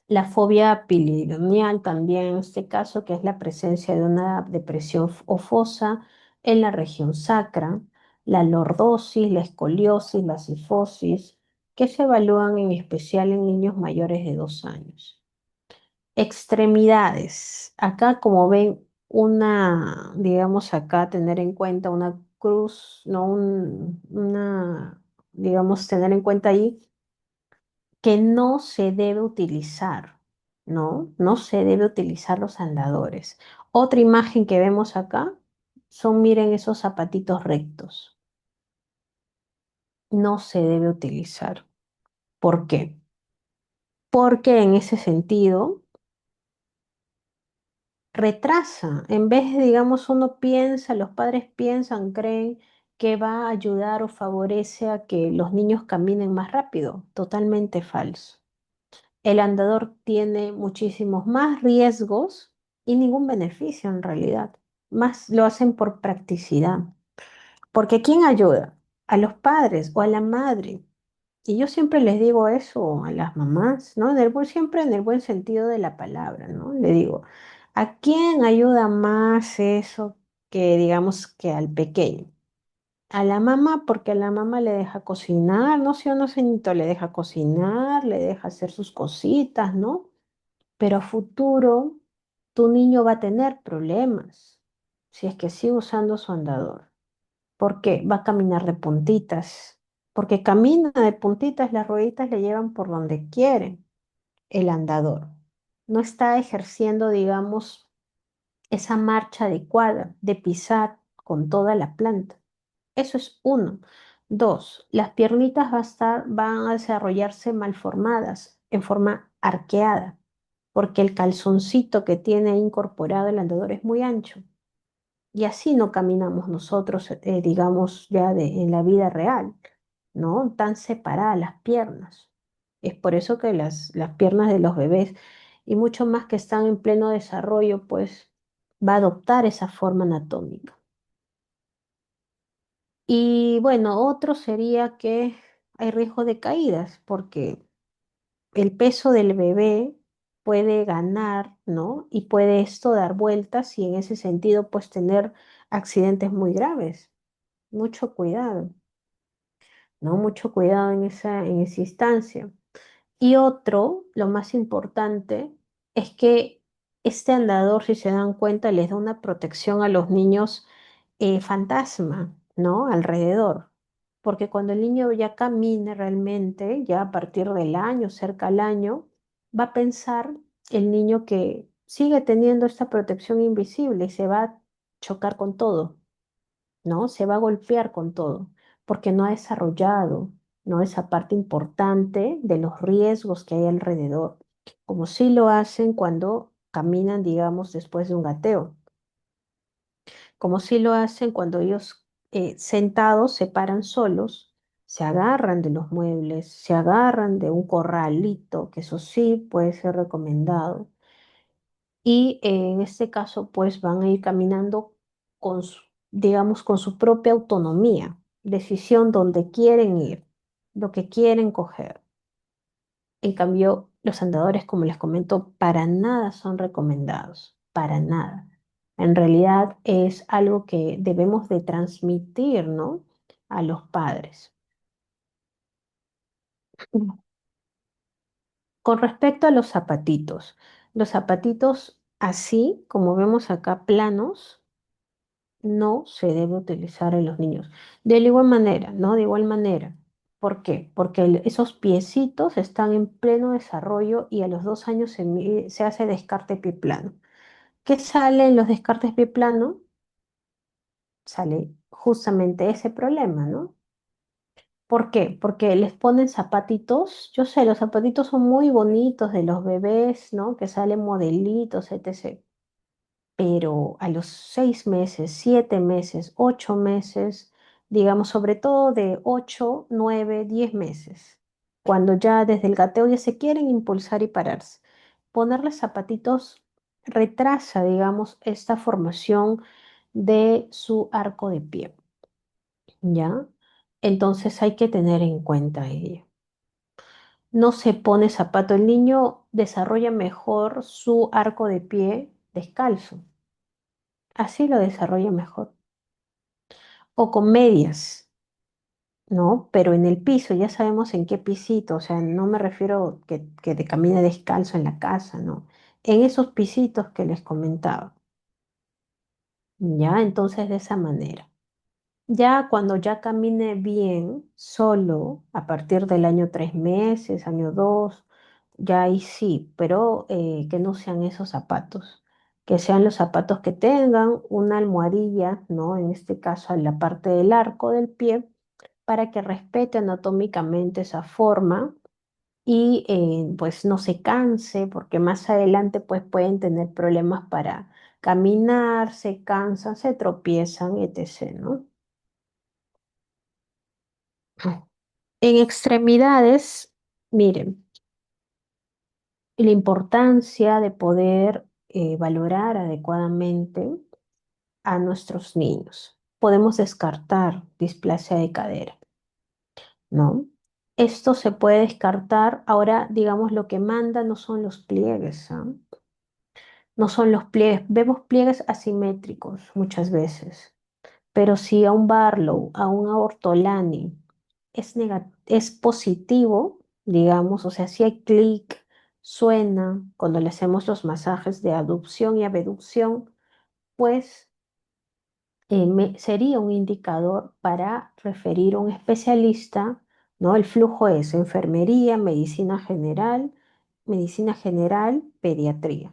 La fobia pilonidal también en este caso, que es la presencia de una depresión o fosa en la región sacra, la lordosis, la escoliosis, la cifosis, que se evalúan en especial en niños mayores de 2 años. Extremidades. Acá, como ven, digamos acá, tener en cuenta una cruz, no digamos, tener en cuenta ahí que no se debe utilizar, ¿no? No se debe utilizar los andadores. Otra imagen que vemos acá son, miren, esos zapatitos rectos. No se debe utilizar. ¿Por qué? Porque en ese sentido retrasa. En vez de, digamos, uno piensa, los padres piensan, creen que va a ayudar o favorece a que los niños caminen más rápido. Totalmente falso. El andador tiene muchísimos más riesgos y ningún beneficio en realidad. Más lo hacen por practicidad. Porque ¿quién ayuda? A los padres o a la madre. Y yo siempre les digo eso a las mamás, ¿no? Siempre en el buen sentido de la palabra, ¿no? Le digo, ¿a quién ayuda más eso que digamos que al pequeño? A la mamá, porque a la mamá le deja cocinar, no sé o no señorito, le deja cocinar, le deja hacer sus cositas, ¿no? Pero a futuro tu niño va a tener problemas si es que sigue usando su andador. ¿Por qué? Va a caminar de puntitas. Porque camina de puntitas, las rueditas le llevan por donde quieren el andador. No está ejerciendo, digamos, esa marcha adecuada de pisar con toda la planta. Eso es uno. Dos, las piernitas van a desarrollarse mal formadas, en forma arqueada, porque el calzoncito que tiene incorporado el andador es muy ancho. Y así no caminamos nosotros, digamos, ya en la vida real, ¿no? Tan separadas las piernas. Es por eso que las piernas de los bebés y mucho más que están en pleno desarrollo, pues va a adoptar esa forma anatómica. Y bueno, otro sería que hay riesgo de caídas, porque el peso del bebé puede ganar, ¿no? Y puede esto dar vueltas y en ese sentido, pues tener accidentes muy graves. Mucho cuidado, ¿no? Mucho cuidado en esa instancia. Y otro, lo más importante, es que este andador, si se dan cuenta, les da una protección a los niños fantasma, ¿no? Alrededor. Porque cuando el niño ya camine realmente, ya a partir del año, cerca al año, va a pensar el niño que sigue teniendo esta protección invisible y se va a chocar con todo, ¿no? Se va a golpear con todo, porque no ha desarrollado, ¿no? Esa parte importante de los riesgos que hay alrededor, como sí lo hacen cuando caminan, digamos, después de un gateo, como sí lo hacen cuando ellos sentados se paran solos, se agarran de los muebles, se agarran de un corralito, que eso sí puede ser recomendado y en este caso pues van a ir caminando digamos, con su propia autonomía, decisión donde quieren ir, lo que quieren coger. En cambio, los andadores, como les comento, para nada son recomendados, para nada. En realidad es algo que debemos de transmitir, ¿no? A los padres. Con respecto a los zapatitos así como vemos acá planos, no se debe utilizar en los niños. De la igual manera, ¿no? De igual manera. ¿Por qué? Porque esos piecitos están en pleno desarrollo y a los 2 años se hace descarte pie plano. ¿Qué sale en los descartes pie plano? Sale justamente ese problema, ¿no? ¿Por qué? Porque les ponen zapatitos. Yo sé, los zapatitos son muy bonitos de los bebés, ¿no? Que salen modelitos, etc. Pero a los 6 meses, 7 meses, 8 meses, digamos, sobre todo de 8, 9, 10 meses, cuando ya desde el gateo ya se quieren impulsar y pararse. Ponerles zapatitos retrasa, digamos, esta formación de su arco de pie, ¿ya? Entonces hay que tener en cuenta ello. no se pone zapato. El niño desarrolla mejor su arco de pie descalzo. Así lo desarrolla mejor. O con medias, ¿no? Pero en el piso, ya sabemos en qué pisito. O sea, no me refiero que te camine descalzo en la casa, ¿no? En esos pisitos que les comentaba. Ya, entonces de esa manera. Ya cuando ya camine bien, solo, a partir del año 3 meses, año 2, ya ahí sí, pero que no sean esos zapatos, que sean los zapatos que tengan una almohadilla, ¿no? En este caso, en la parte del arco del pie, para que respete anatómicamente esa forma y pues no se canse, porque más adelante pues pueden tener problemas para caminar, se cansan, se tropiezan, etc., ¿no? En extremidades, miren, la importancia de poder valorar adecuadamente a nuestros niños. Podemos descartar displasia de cadera, ¿no? Esto se puede descartar. Ahora, digamos, lo que manda no son los pliegues, ¿ah? No son los pliegues. Vemos pliegues asimétricos muchas veces. Pero si a un Barlow, a un Ortolani es positivo, digamos, o sea, si hay clic, suena cuando le hacemos los masajes de aducción y abducción, pues sería un indicador para referir a un especialista, ¿no? El flujo es enfermería, medicina general, pediatría.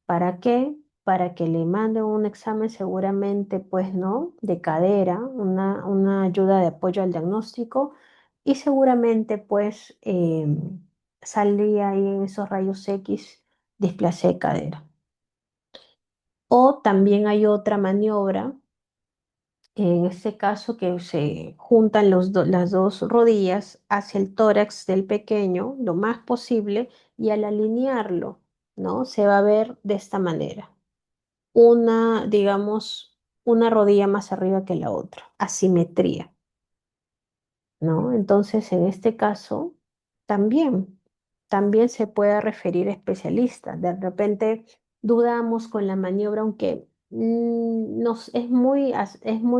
¿Para qué? Para que le manden un examen seguramente, pues, ¿no? De cadera, una ayuda de apoyo al diagnóstico y seguramente, pues, saldría ahí en esos rayos X displasia de cadera. O también hay otra maniobra, en este caso que se juntan las dos rodillas hacia el tórax del pequeño lo más posible y al alinearlo, ¿no? Se va a ver de esta manera. Una, digamos, una rodilla más arriba que la otra, asimetría, ¿no? Entonces, en este caso, también, también se puede referir a especialistas. De repente dudamos con la maniobra, aunque es muy,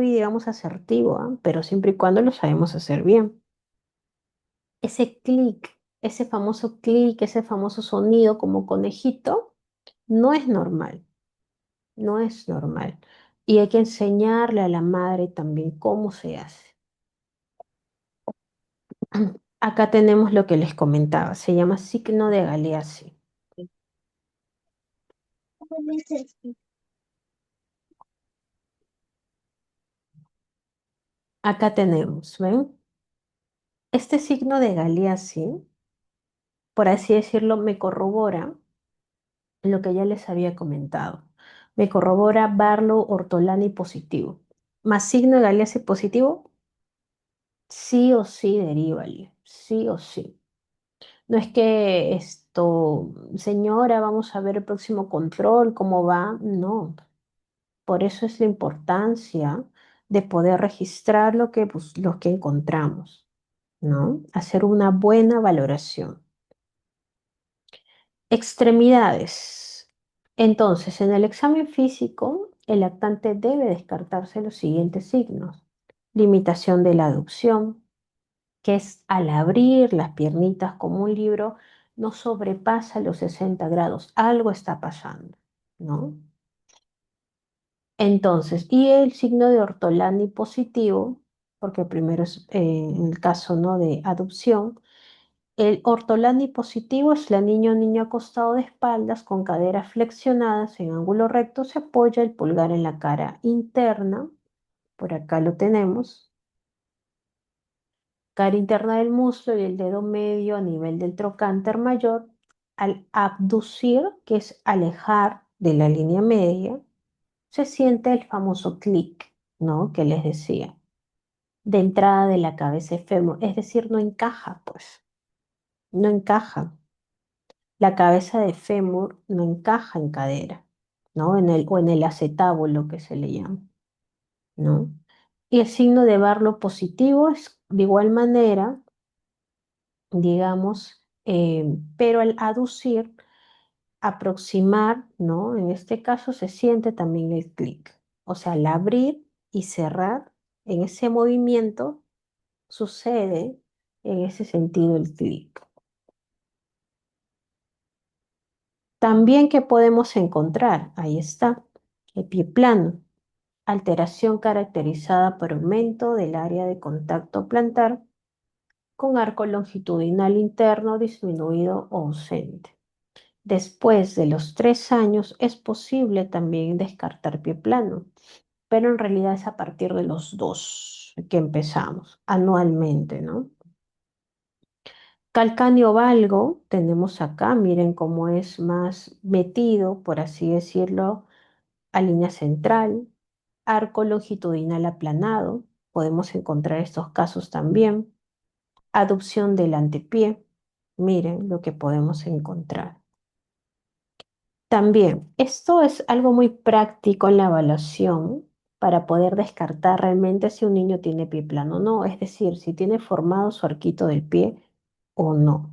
digamos, asertivo, ¿ah? Pero siempre y cuando lo sabemos hacer bien. Ese clic, ese famoso sonido como conejito, no es normal. No es normal. Y hay que enseñarle a la madre también cómo se hace. Acá tenemos lo que les comentaba, se llama signo de Galeazzi. Acá tenemos, ¿ven? Este signo de Galeazzi, por así decirlo, me corrobora lo que ya les había comentado. Me corrobora Barlow Ortolani positivo. Más signo de Galeazzi positivo, sí o sí derívale, sí o sí. No es que esto, señora, vamos a ver el próximo control, cómo va. No, por eso es la importancia de poder registrar lo que encontramos, ¿no? Hacer una buena valoración. Extremidades. Entonces, en el examen físico, el lactante debe descartarse los siguientes signos. Limitación de la aducción, que es al abrir las piernitas como un libro, no sobrepasa los 60 grados. Algo está pasando, ¿no? Entonces, y el signo de Ortolani positivo, porque primero es en el caso, ¿no? De adopción, el Ortolani positivo es la niña o niño acostado de espaldas con caderas flexionadas en ángulo recto, se apoya el pulgar en la cara interna, por acá lo tenemos, cara interna del muslo y el dedo medio a nivel del trocánter mayor, al abducir, que es alejar de la línea media, se siente el famoso clic, ¿no? Que les decía, de entrada de la cabeza de fémur, es decir, no encaja, pues, no encaja. La cabeza de fémur no encaja en cadera, ¿no? O en el acetábulo que se le llama, ¿no? Y el signo de Barlow positivo es de igual manera digamos, pero al aducir, aproximar, ¿no? En este caso se siente también el clic. O sea, al abrir y cerrar, en ese movimiento sucede en ese sentido el clic. También que podemos encontrar, ahí está, el pie plano, alteración caracterizada por aumento del área de contacto plantar con arco longitudinal interno disminuido o ausente. Después de los 3 años es posible también descartar pie plano, pero en realidad es a partir de los 2 que empezamos anualmente, ¿no? Calcáneo valgo tenemos acá, miren cómo es más metido, por así decirlo, a línea central, arco longitudinal aplanado, podemos encontrar estos casos también, aducción del antepié, miren lo que podemos encontrar. También, esto es algo muy práctico en la evaluación para poder descartar realmente si un niño tiene pie plano o no, es decir, si tiene formado su arquito del pie o no.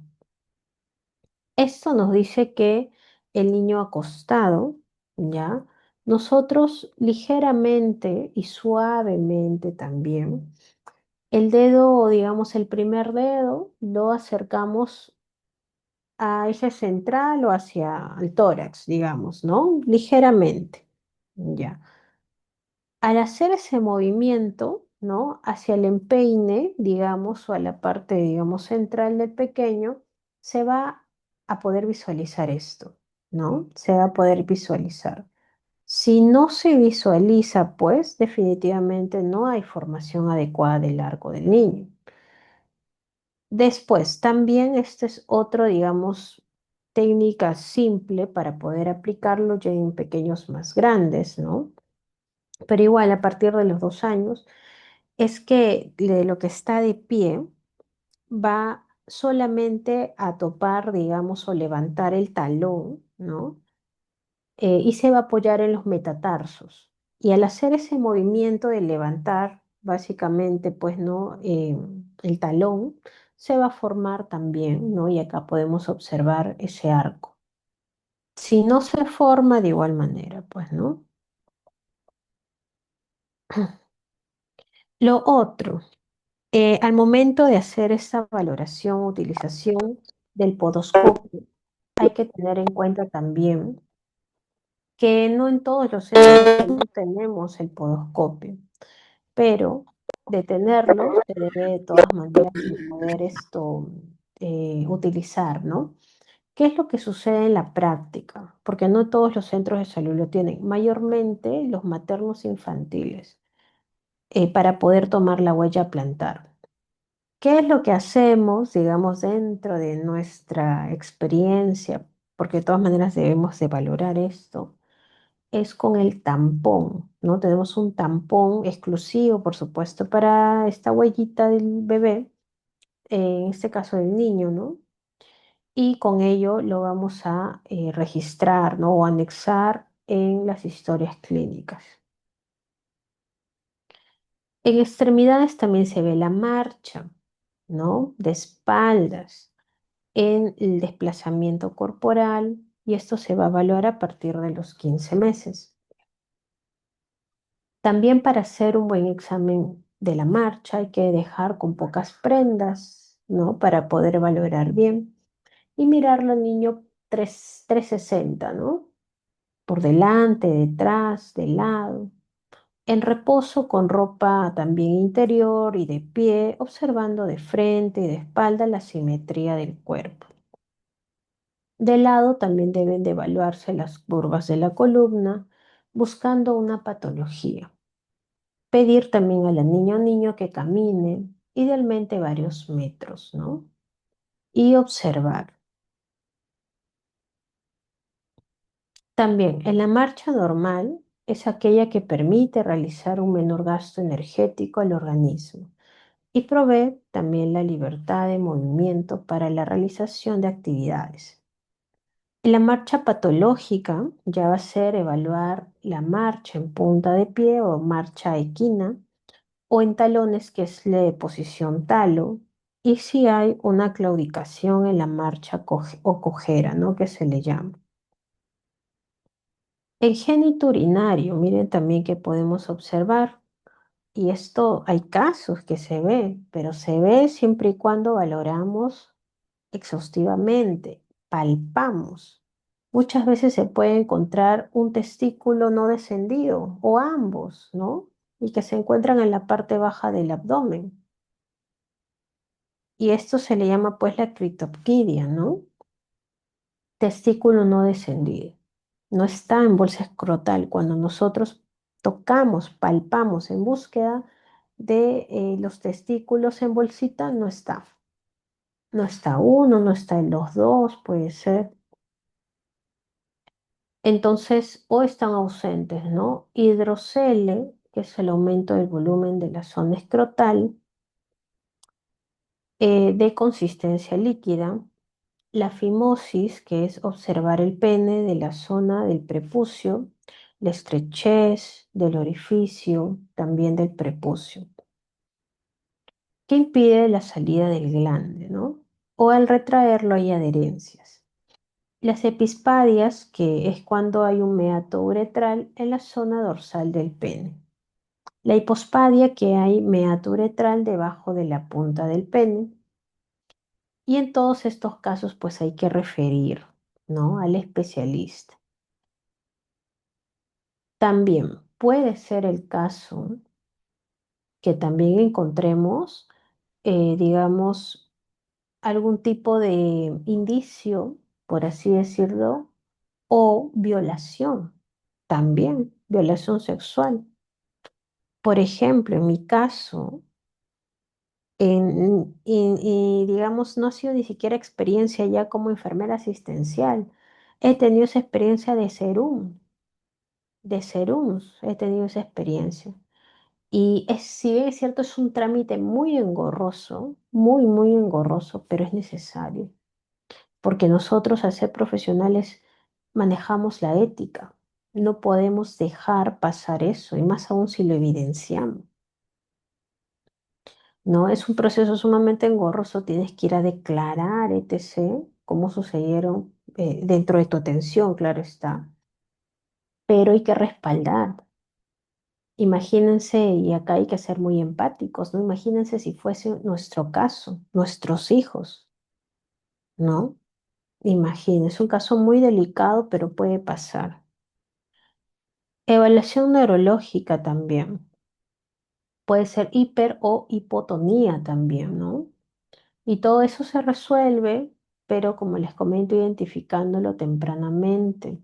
Esto nos dice que el niño acostado, ¿ya? Nosotros ligeramente y suavemente también, el dedo, digamos, el primer dedo, lo acercamos a eje central o hacia el tórax, digamos, ¿no? Ligeramente, ¿ya? Al hacer ese movimiento, ¿no? Hacia el empeine, digamos, o a la parte, digamos, central del pequeño, se va a poder visualizar esto, ¿no? Se va a poder visualizar. Si no se visualiza, pues definitivamente no hay formación adecuada del arco del niño. Después, también este es otro, digamos, técnica simple para poder aplicarlo ya en pequeños más grandes, ¿no? Pero igual a partir de los 2 años es que de lo que está de pie va solamente a topar, digamos, o levantar el talón, ¿no? Y se va a apoyar en los metatarsos. Y al hacer ese movimiento de levantar, básicamente, pues, ¿no? El talón se va a formar también, ¿no? Y acá podemos observar ese arco. Si no se forma de igual manera, pues, ¿no? Lo otro, al momento de hacer esa valoración, utilización del podoscopio, hay que tener en cuenta también que no en todos los centros de salud tenemos el podoscopio, pero de tenerlo se debe de todas maneras de poder esto utilizar, ¿no? ¿Qué es lo que sucede en la práctica? Porque no todos los centros de salud lo tienen, mayormente los maternos infantiles, para poder tomar la huella plantar. ¿Qué es lo que hacemos, digamos, dentro de nuestra experiencia? Porque de todas maneras debemos de valorar esto. Es con el tampón, ¿no? Tenemos un tampón exclusivo, por supuesto, para esta huellita del bebé, en este caso del niño, ¿no? Y con ello lo vamos a registrar, ¿no? O anexar en las historias clínicas. En extremidades también se ve la marcha, ¿no? De espaldas, en el desplazamiento corporal, y esto se va a evaluar a partir de los 15 meses. También para hacer un buen examen de la marcha hay que dejar con pocas prendas, ¿no? Para poder valorar bien y mirarlo al niño 360, ¿no? Por delante, detrás, de lado, en reposo con ropa también interior y de pie, observando de frente y de espalda la simetría del cuerpo. De lado también deben de evaluarse las curvas de la columna, buscando una patología. Pedir también a la niña o niño que camine, idealmente varios metros, ¿no? Y observar. También, en la marcha normal es aquella que permite realizar un menor gasto energético al organismo y provee también la libertad de movimiento para la realización de actividades. En la marcha patológica ya va a ser evaluar la marcha en punta de pie o marcha equina o en talones, que es la de posición talo, y si hay una claudicación en la marcha o cojera, ¿no? Que se le llama. El génito urinario, miren también que podemos observar, y esto hay casos que se ve, pero se ve siempre y cuando valoramos exhaustivamente, palpamos. Muchas veces se puede encontrar un testículo no descendido o ambos, ¿no? Y que se encuentran en la parte baja del abdomen. Y esto se le llama pues la criptorquidia, ¿no? Testículo no descendido. No está en bolsa escrotal. Cuando nosotros tocamos, palpamos en búsqueda de los testículos en bolsita, no está. No está uno, no está en los dos, puede ser. Entonces, o están ausentes, ¿no? Hidrocele, que es el aumento del volumen de la zona escrotal, de consistencia líquida. La fimosis, que es observar el pene de la zona del prepucio, la estrechez del orificio, también del prepucio, que impide la salida del glande, ¿no? O al retraerlo hay adherencias. Las epispadias, que es cuando hay un meato uretral en la zona dorsal del pene. La hipospadia, que hay meato uretral debajo de la punta del pene. Y en todos estos casos, pues hay que referir, ¿no? Al especialista. También puede ser el caso que también encontremos, digamos, algún tipo de indicio, por así decirlo, o violación, también violación sexual. Por ejemplo, en mi caso, y digamos, no ha sido ni siquiera experiencia ya como enfermera asistencial. He tenido esa experiencia de serums, he tenido esa experiencia. Y si bien es cierto, es un trámite muy engorroso, muy, muy engorroso, pero es necesario, porque nosotros al ser profesionales manejamos la ética. No podemos dejar pasar eso, y más aún si lo evidenciamos. ¿No? Es un proceso sumamente engorroso, tienes que ir a declarar, etc., cómo sucedieron dentro de tu atención, claro está, pero hay que respaldar. Imagínense, y acá hay que ser muy empáticos, ¿no? Imagínense si fuese nuestro caso, nuestros hijos, ¿no? Imagínense, es un caso muy delicado, pero puede pasar. Evaluación neurológica también. Puede ser hiper o hipotonía también, ¿no? Y todo eso se resuelve, pero como les comento, identificándolo tempranamente.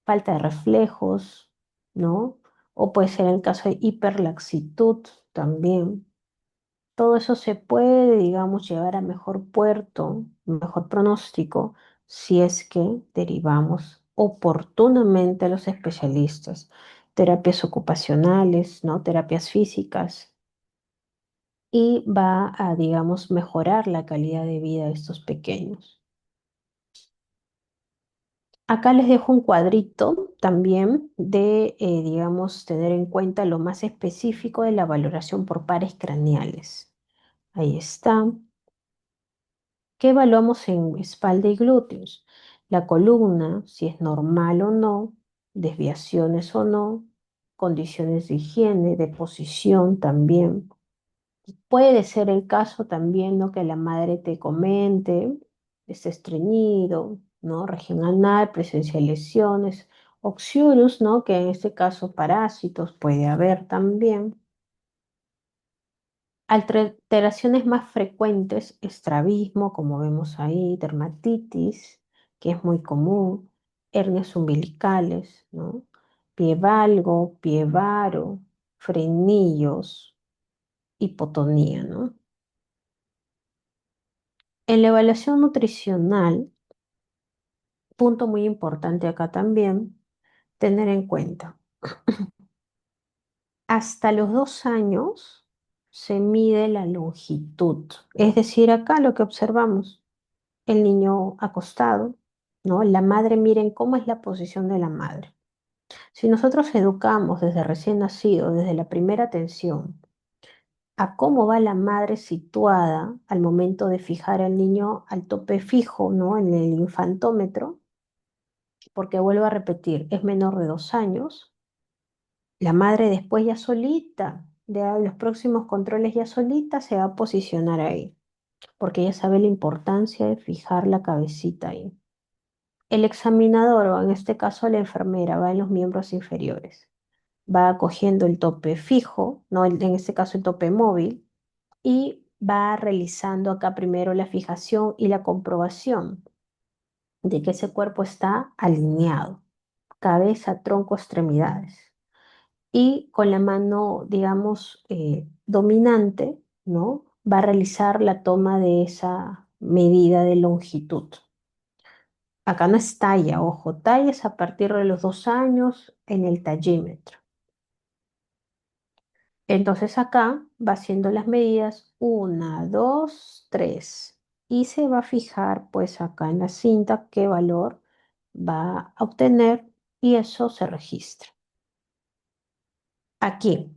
Falta de reflejos, ¿no? O puede ser el caso de hiperlaxitud también. Todo eso se puede, digamos, llevar a mejor puerto, mejor pronóstico, si es que derivamos oportunamente a los especialistas. Terapias ocupacionales, ¿no? Terapias físicas y va a, digamos, mejorar la calidad de vida de estos pequeños. Acá les dejo un cuadrito también de, digamos, tener en cuenta lo más específico de la valoración por pares craneales. Ahí está. ¿Qué evaluamos en espalda y glúteos? La columna, si es normal o no, desviaciones o no, condiciones de higiene, de posición también. Puede ser el caso también, ¿no? Que la madre te comente, es estreñido, ¿no? Región anal, presencia de lesiones, oxiurus, ¿no? Que en este caso parásitos puede haber también. Alteraciones más frecuentes, estrabismo, como vemos ahí, dermatitis, que es muy común, hernias umbilicales, ¿no? Pie valgo, pie varo, frenillos, hipotonía, ¿no? En la evaluación nutricional, punto muy importante acá también, tener en cuenta, hasta los 2 años se mide la longitud, es decir, acá lo que observamos, el niño acostado, ¿no? La madre, miren cómo es la posición de la madre. Si nosotros educamos desde recién nacido, desde la primera atención, a cómo va la madre situada al momento de fijar al niño al tope fijo, ¿no? En el infantómetro, porque vuelvo a repetir, es menor de 2 años. La madre después ya solita, de a los próximos controles ya solita, se va a posicionar ahí, porque ella sabe la importancia de fijar la cabecita ahí. El examinador, o en este caso la enfermera, va en los miembros inferiores. Va cogiendo el tope fijo, no en este caso el tope móvil, y va realizando acá primero la fijación y la comprobación de que ese cuerpo está alineado, cabeza, tronco, extremidades. Y con la mano, digamos, dominante, ¿no? Va a realizar la toma de esa medida de longitud. Acá no es talla, ojo, talla es a partir de los 2 años en el tallímetro. Entonces acá va haciendo las medidas, 1, 2, 3, y se va a fijar pues acá en la cinta qué valor va a obtener y eso se registra. Aquí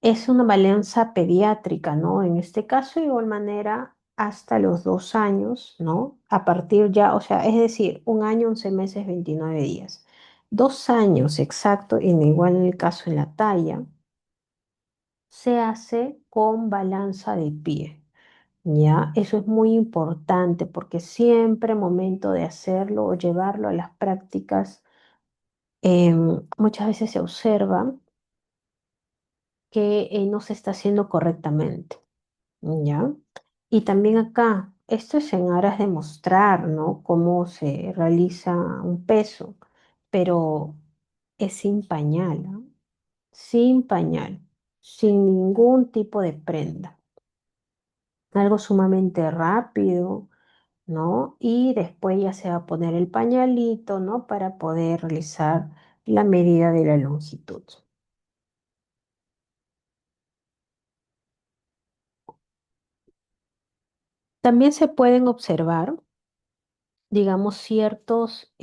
es una balanza pediátrica, ¿no? En este caso, de igual manera, hasta los 2 años, ¿no? A partir ya, o sea, es decir, 1 año, 11 meses, 29 días. 2 años exacto, en igual en el caso en la talla, se hace con balanza de pie, ¿ya? Eso es muy importante porque siempre momento de hacerlo o llevarlo a las prácticas, muchas veces se observa que no se está haciendo correctamente, ¿ya? Y también acá, esto es en aras de mostrar, ¿no? Cómo se realiza un peso, pero es sin pañal, ¿ah? Sin pañal, sin ningún tipo de prenda. Algo sumamente rápido, ¿no? Y después ya se va a poner el pañalito, ¿no? Para poder realizar la medida de la longitud. También se pueden observar, digamos, ciertos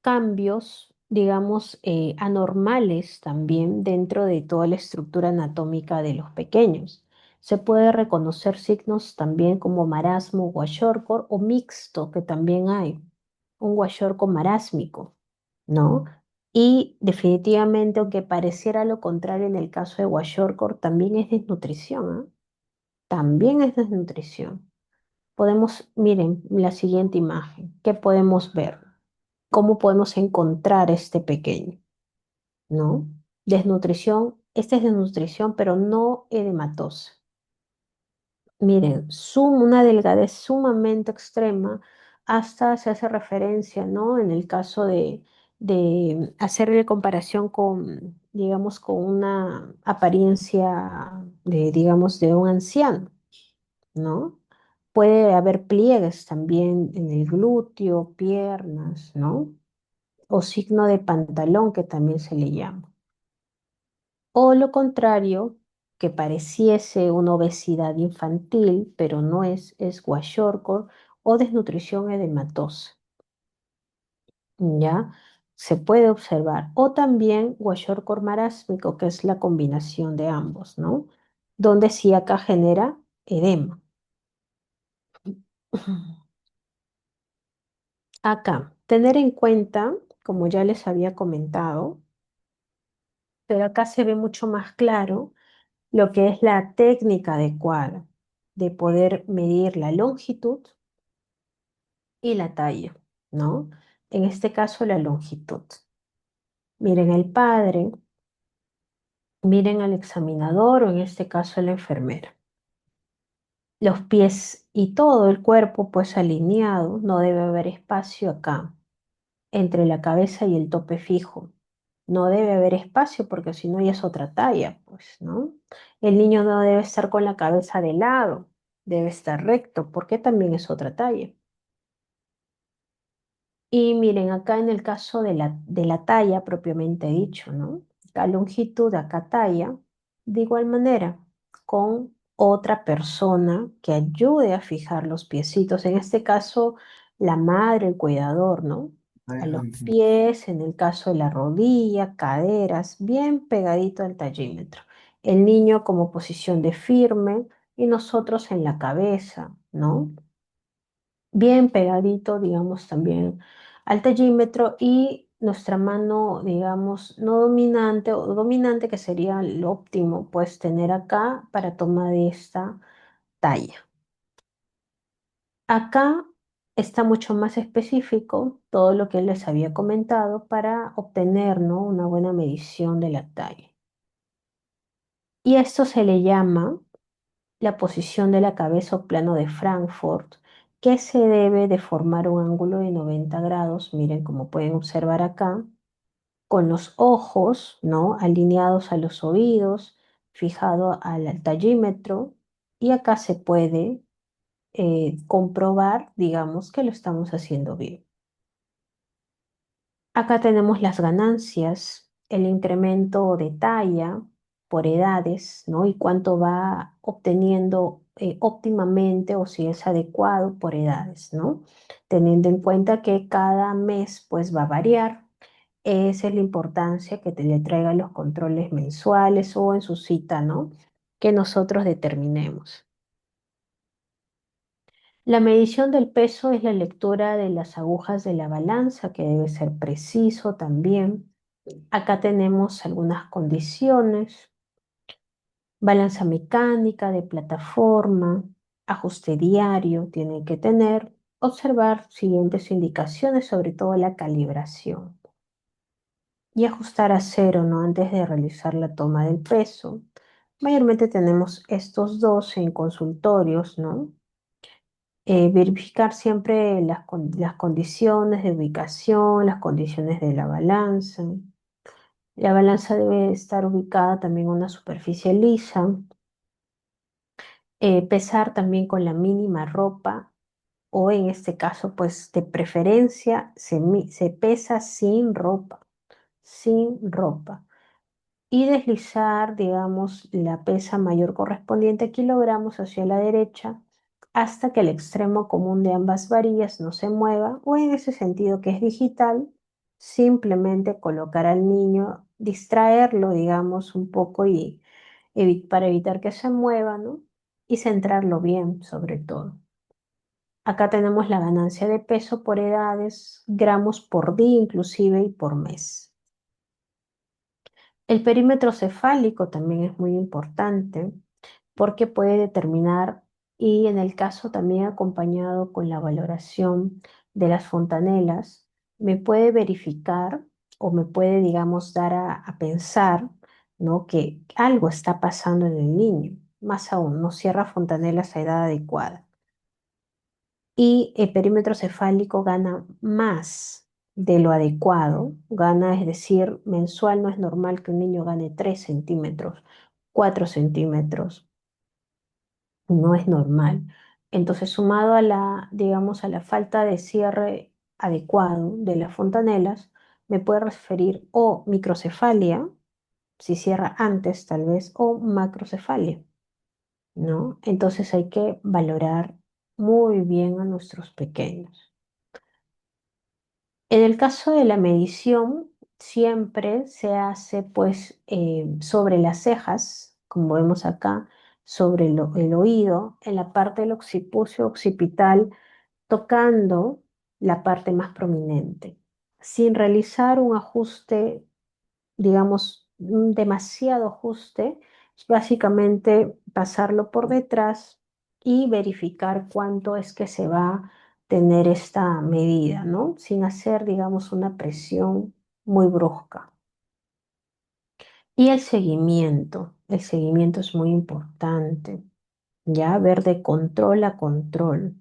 cambios, digamos, anormales también dentro de toda la estructura anatómica de los pequeños. Se puede reconocer signos también como marasmo, kwashiorkor o mixto, que también hay, un kwashiorkor marásmico, ¿no? Y definitivamente, aunque pareciera lo contrario en el caso de kwashiorkor, también es desnutrición, ¿ah? También es desnutrición. Podemos, miren la siguiente imagen, ¿qué podemos ver? ¿Cómo podemos encontrar este pequeño? ¿No? Desnutrición, esta es desnutrición, pero no edematosa. Miren, una delgadez sumamente extrema, hasta se hace referencia, ¿no? En el caso de hacerle comparación con, digamos, con una apariencia de, digamos, de un anciano, ¿no? Puede haber pliegues también en el glúteo, piernas, ¿no? O signo de pantalón que también se le llama. O lo contrario, que pareciese una obesidad infantil, pero no es kwashiorkor o desnutrición edematosa, ¿ya? Se puede observar. O también kwashiorkor marásmico, que es la combinación de ambos, ¿no? Donde sí acá genera edema. Acá, tener en cuenta, como ya les había comentado, pero acá se ve mucho más claro lo que es la técnica adecuada de poder medir la longitud y la talla, ¿no? En este caso, la longitud. Miren al padre, miren al examinador o en este caso a la enfermera. Los pies y todo el cuerpo pues alineado, no debe haber espacio acá entre la cabeza y el tope fijo. No debe haber espacio porque si no ya es otra talla, pues, ¿no? El niño no debe estar con la cabeza de lado, debe estar recto porque también es otra talla. Y miren, acá en el caso de la talla propiamente dicho, ¿no? Acá longitud, acá talla, de igual manera, con otra persona que ayude a fijar los piecitos, en este caso la madre, el cuidador, ¿no? A los pies, en el caso de la rodilla, caderas, bien pegadito al tallímetro. el niño como posición de firme y nosotros en la cabeza, ¿no? Bien pegadito, digamos, también al tallímetro y nuestra mano, digamos, no dominante o dominante, que sería lo óptimo, pues tener acá para toma de esta talla. Acá está mucho más específico todo lo que les había comentado para obtener, ¿no?, una buena medición de la talla. Y esto se le llama la posición de la cabeza o plano de Frankfurt, que se debe de formar un ángulo de 90 grados, miren como pueden observar acá, con los ojos, ¿no?, alineados a los oídos, fijado al tallímetro, y acá se puede comprobar, digamos, que lo estamos haciendo bien. Acá tenemos las ganancias, el incremento de talla por edades, ¿no? Y cuánto va obteniendo óptimamente o si es adecuado por edades, ¿no? Teniendo en cuenta que cada mes pues va a variar. Esa es la importancia que te le traiga los controles mensuales o en su cita, ¿no?, que nosotros determinemos. La medición del peso es la lectura de las agujas de la balanza, que debe ser preciso también. Acá tenemos algunas condiciones: balanza mecánica, de plataforma, ajuste diario, tienen que tener, observar siguientes indicaciones, sobre todo la calibración, y ajustar a cero, ¿no?, antes de realizar la toma del peso. Mayormente tenemos estos dos en consultorios, ¿no? Verificar siempre las condiciones de ubicación, las condiciones de la balanza. La balanza debe estar ubicada también en una superficie lisa. Pesar también con la mínima ropa, o en este caso, pues de preferencia, se pesa sin ropa, sin ropa. Y deslizar, digamos, la pesa mayor correspondiente a kilogramos hacia la derecha hasta que el extremo común de ambas varillas no se mueva, o en ese sentido que es digital, simplemente colocar al niño, distraerlo, digamos, un poco y para evitar que se mueva, ¿no? Y centrarlo bien, sobre todo. Acá tenemos la ganancia de peso por edades, gramos por día inclusive y por mes. El perímetro cefálico también es muy importante porque puede determinar, y en el caso también acompañado con la valoración de las fontanelas, me puede verificar o me puede, digamos, dar a pensar, ¿no?, que algo está pasando en el niño. Más aún, no cierra fontanelas a edad adecuada. Y el perímetro cefálico gana más de lo adecuado, gana, es decir, mensual no es normal que un niño gane 3 centímetros, 4 centímetros, no es normal. Entonces, sumado a la, digamos, a la falta de cierre adecuado de las fontanelas, me puede referir o microcefalia, si cierra antes tal vez, o macrocefalia, ¿no? Entonces hay que valorar muy bien a nuestros pequeños. En el caso de la medición, siempre se hace pues sobre las cejas, como vemos acá, sobre el oído, en la parte del occipucio occipital, tocando la parte más prominente, sin realizar un ajuste, digamos, un demasiado ajuste. Es básicamente pasarlo por detrás y verificar cuánto es que se va a tener esta medida, ¿no? Sin hacer, digamos, una presión muy brusca. Y el seguimiento es muy importante, ya ver de control a control.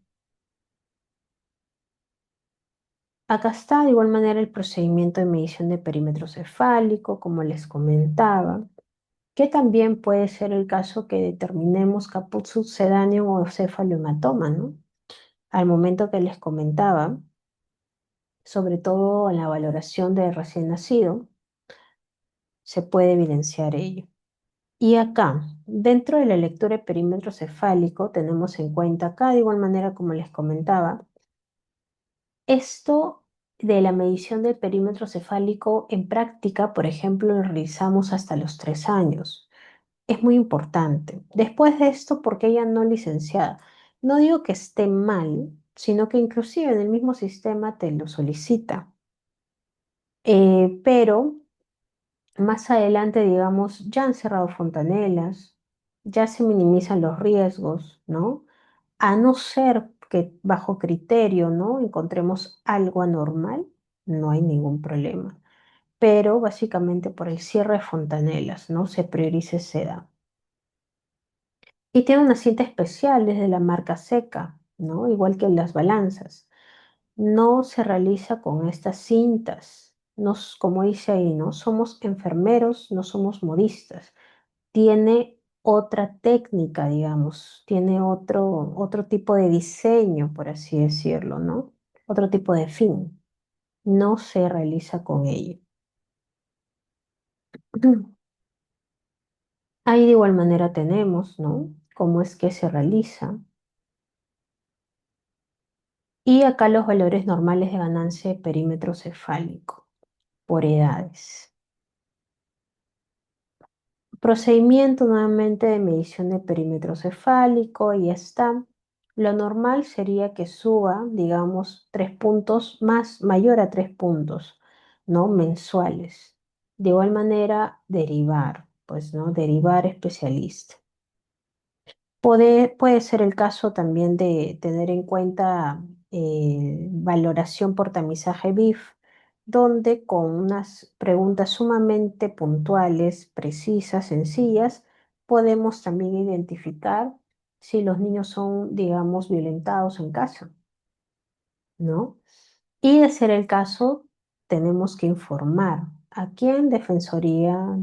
Acá está de igual manera el procedimiento de medición de perímetro cefálico, como les comentaba, que también puede ser el caso que determinemos caput succedaneum o cefalohematoma, ¿no? Al momento que les comentaba, sobre todo en la valoración de recién nacido, se puede evidenciar ello. Y acá, dentro de la lectura de perímetro cefálico, tenemos en cuenta acá, de igual manera como les comentaba, esto de la medición del perímetro cefálico en práctica, por ejemplo, lo realizamos hasta los 3 años. Es muy importante. Después de esto, ¿por qué ella no licenciada? No digo que esté mal, sino que inclusive en el mismo sistema te lo solicita. Pero más adelante, digamos, ya han cerrado fontanelas, ya se minimizan los riesgos, ¿no? A no ser que bajo criterio, ¿no? Encontremos algo anormal, no hay ningún problema. Pero básicamente por el cierre de fontanelas, ¿no? Se prioriza esa edad. Y tiene una cinta especial desde la marca Seca, ¿no? Igual que las balanzas. No se realiza con estas cintas. Nos, como dice ahí, ¿no? Somos enfermeros, no somos modistas. Tiene otra técnica, digamos, tiene otro tipo de diseño, por así decirlo, ¿no? Otro tipo de fin. No se realiza con ello. Ahí de igual manera tenemos, ¿no? Cómo es que se realiza. Y acá los valores normales de ganancia de perímetro cefálico por edades. Procedimiento nuevamente de medición de perímetro cefálico y ya está. Lo normal sería que suba, digamos, 3 puntos más, mayor a 3 puntos, ¿no? Mensuales. De igual manera, derivar, pues, ¿no? Derivar especialista. Puede ser el caso también de tener en cuenta valoración por tamizaje BIF, donde con unas preguntas sumamente puntuales, precisas, sencillas, podemos también identificar si los niños son, digamos, violentados en casa, ¿no? Y de ser el caso, tenemos que informar a quién, Defensoría,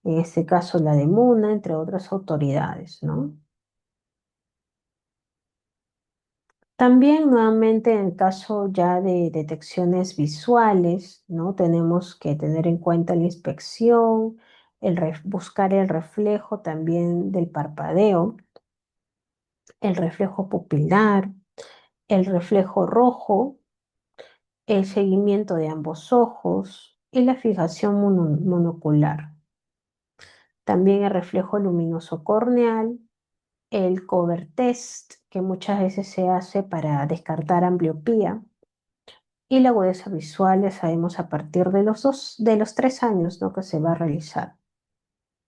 en este caso la de MUNA, entre otras autoridades, ¿no? También nuevamente en el caso ya de detecciones visuales, ¿no? Tenemos que tener en cuenta la inspección, buscar el reflejo también del parpadeo, el reflejo pupilar, el reflejo rojo, el seguimiento de ambos ojos y la fijación monocular. También el reflejo luminoso corneal, el cover test, que muchas veces se hace para descartar ambliopía. Y la agudeza visual ya sabemos a partir de los 3 años, ¿no? Que se va a realizar.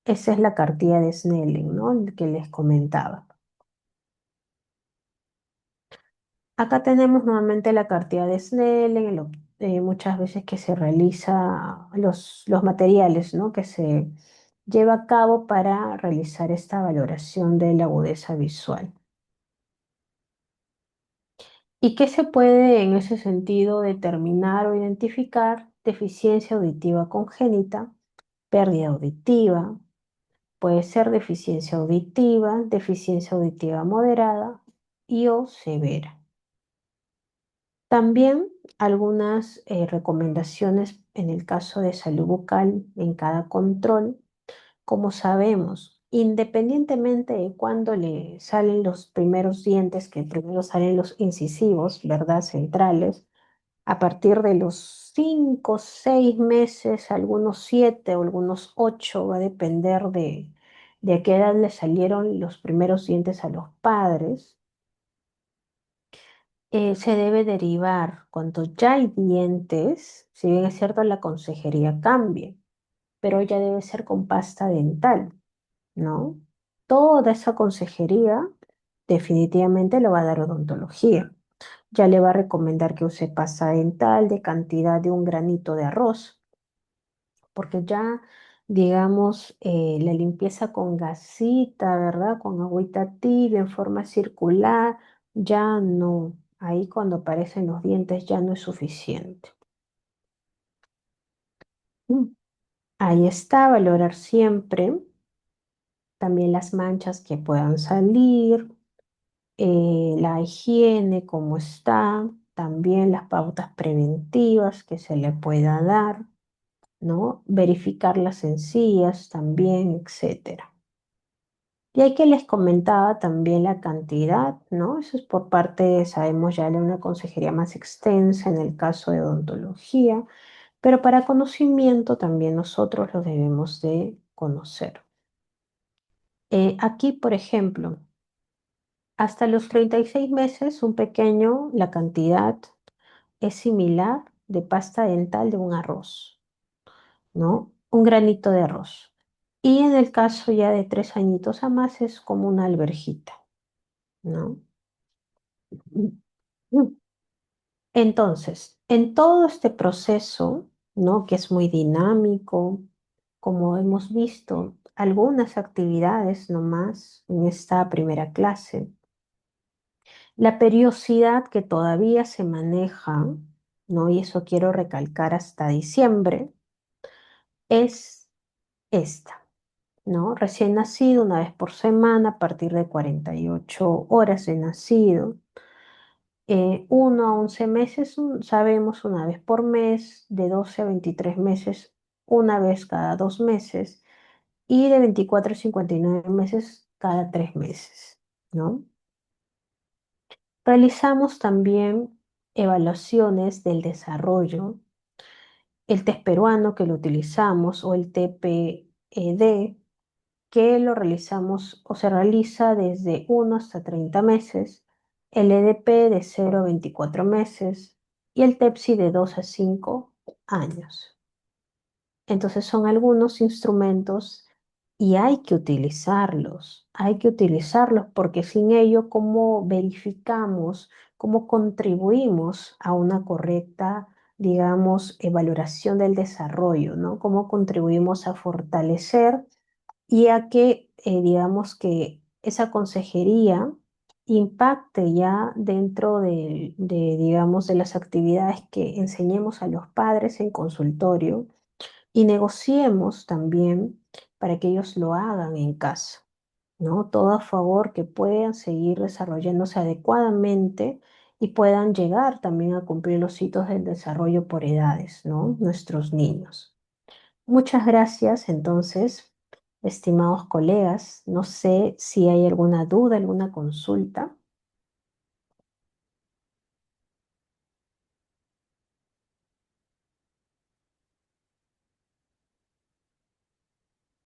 Esa es la cartilla de Snelling, ¿no? El que les comentaba. Acá tenemos nuevamente la cartilla de Snelling, muchas veces que se realiza los materiales, ¿no? Que se lleva a cabo para realizar esta valoración de la agudeza visual. ¿Y qué se puede en ese sentido determinar o identificar? Deficiencia auditiva congénita, pérdida auditiva. Puede ser deficiencia auditiva moderada y o severa. También algunas recomendaciones en el caso de salud bucal en cada control. Como sabemos, independientemente de cuándo le salen los primeros dientes, que primero salen los incisivos, ¿verdad? Centrales, a partir de los 5, 6 meses, algunos 7 o algunos 8, va a depender de a qué edad le salieron los primeros dientes a los padres. Se debe derivar cuando ya hay dientes, si bien es cierto la consejería cambie, pero ya debe ser con pasta dental, ¿no? Toda esa consejería definitivamente lo va a dar odontología. Ya le va a recomendar que use pasta dental de cantidad de un granito de arroz, porque ya, digamos, la limpieza con gasita, ¿verdad? Con agüita tibia en forma circular, ya no. Ahí cuando aparecen los dientes ya no es suficiente. Mm. Ahí está, valorar siempre también las manchas que puedan salir, la higiene, cómo está, también las pautas preventivas que se le pueda dar, ¿no? Verificar las encías también, etcétera. Y hay que les comentaba también la cantidad, ¿no? Eso es por parte, sabemos ya de una consejería más extensa en el caso de odontología, pero para conocimiento también nosotros lo debemos de conocer. Aquí, por ejemplo, hasta los 36 meses, un pequeño, la cantidad es similar de pasta dental de un arroz, ¿no? Un granito de arroz. Y en el caso ya de 3 añitos a más es como una alverjita, ¿no? Entonces, en todo este proceso, ¿no? Que es muy dinámico, como hemos visto, algunas actividades nomás en esta primera clase, la periodicidad que todavía se maneja, ¿no? Y eso quiero recalcar hasta diciembre, es esta, ¿no? Recién nacido, una vez por semana, a partir de 48 horas de nacido. 1 a 11 meses, sabemos una vez por mes, de 12 a 23 meses, una vez cada 2 meses, y de 24 a 59 meses cada 3 meses, ¿no? Realizamos también evaluaciones del desarrollo, el test peruano que lo utilizamos o el TPED que lo realizamos o se realiza desde 1 hasta 30 meses, el EDP de 0 a 24 meses y el TEPSI de 2 a 5 años. Entonces son algunos instrumentos y hay que utilizarlos porque sin ello, ¿cómo verificamos, cómo contribuimos a una correcta, digamos, valoración del desarrollo, ¿no? ¿Cómo contribuimos a fortalecer y a que, digamos, que esa consejería impacte ya dentro digamos, de las actividades que enseñemos a los padres en consultorio y negociemos también para que ellos lo hagan en casa, ¿no? Todo a favor que puedan seguir desarrollándose adecuadamente y puedan llegar también a cumplir los hitos del desarrollo por edades, ¿no? Nuestros niños. Muchas gracias, entonces, estimados colegas. No sé si hay alguna duda, alguna consulta.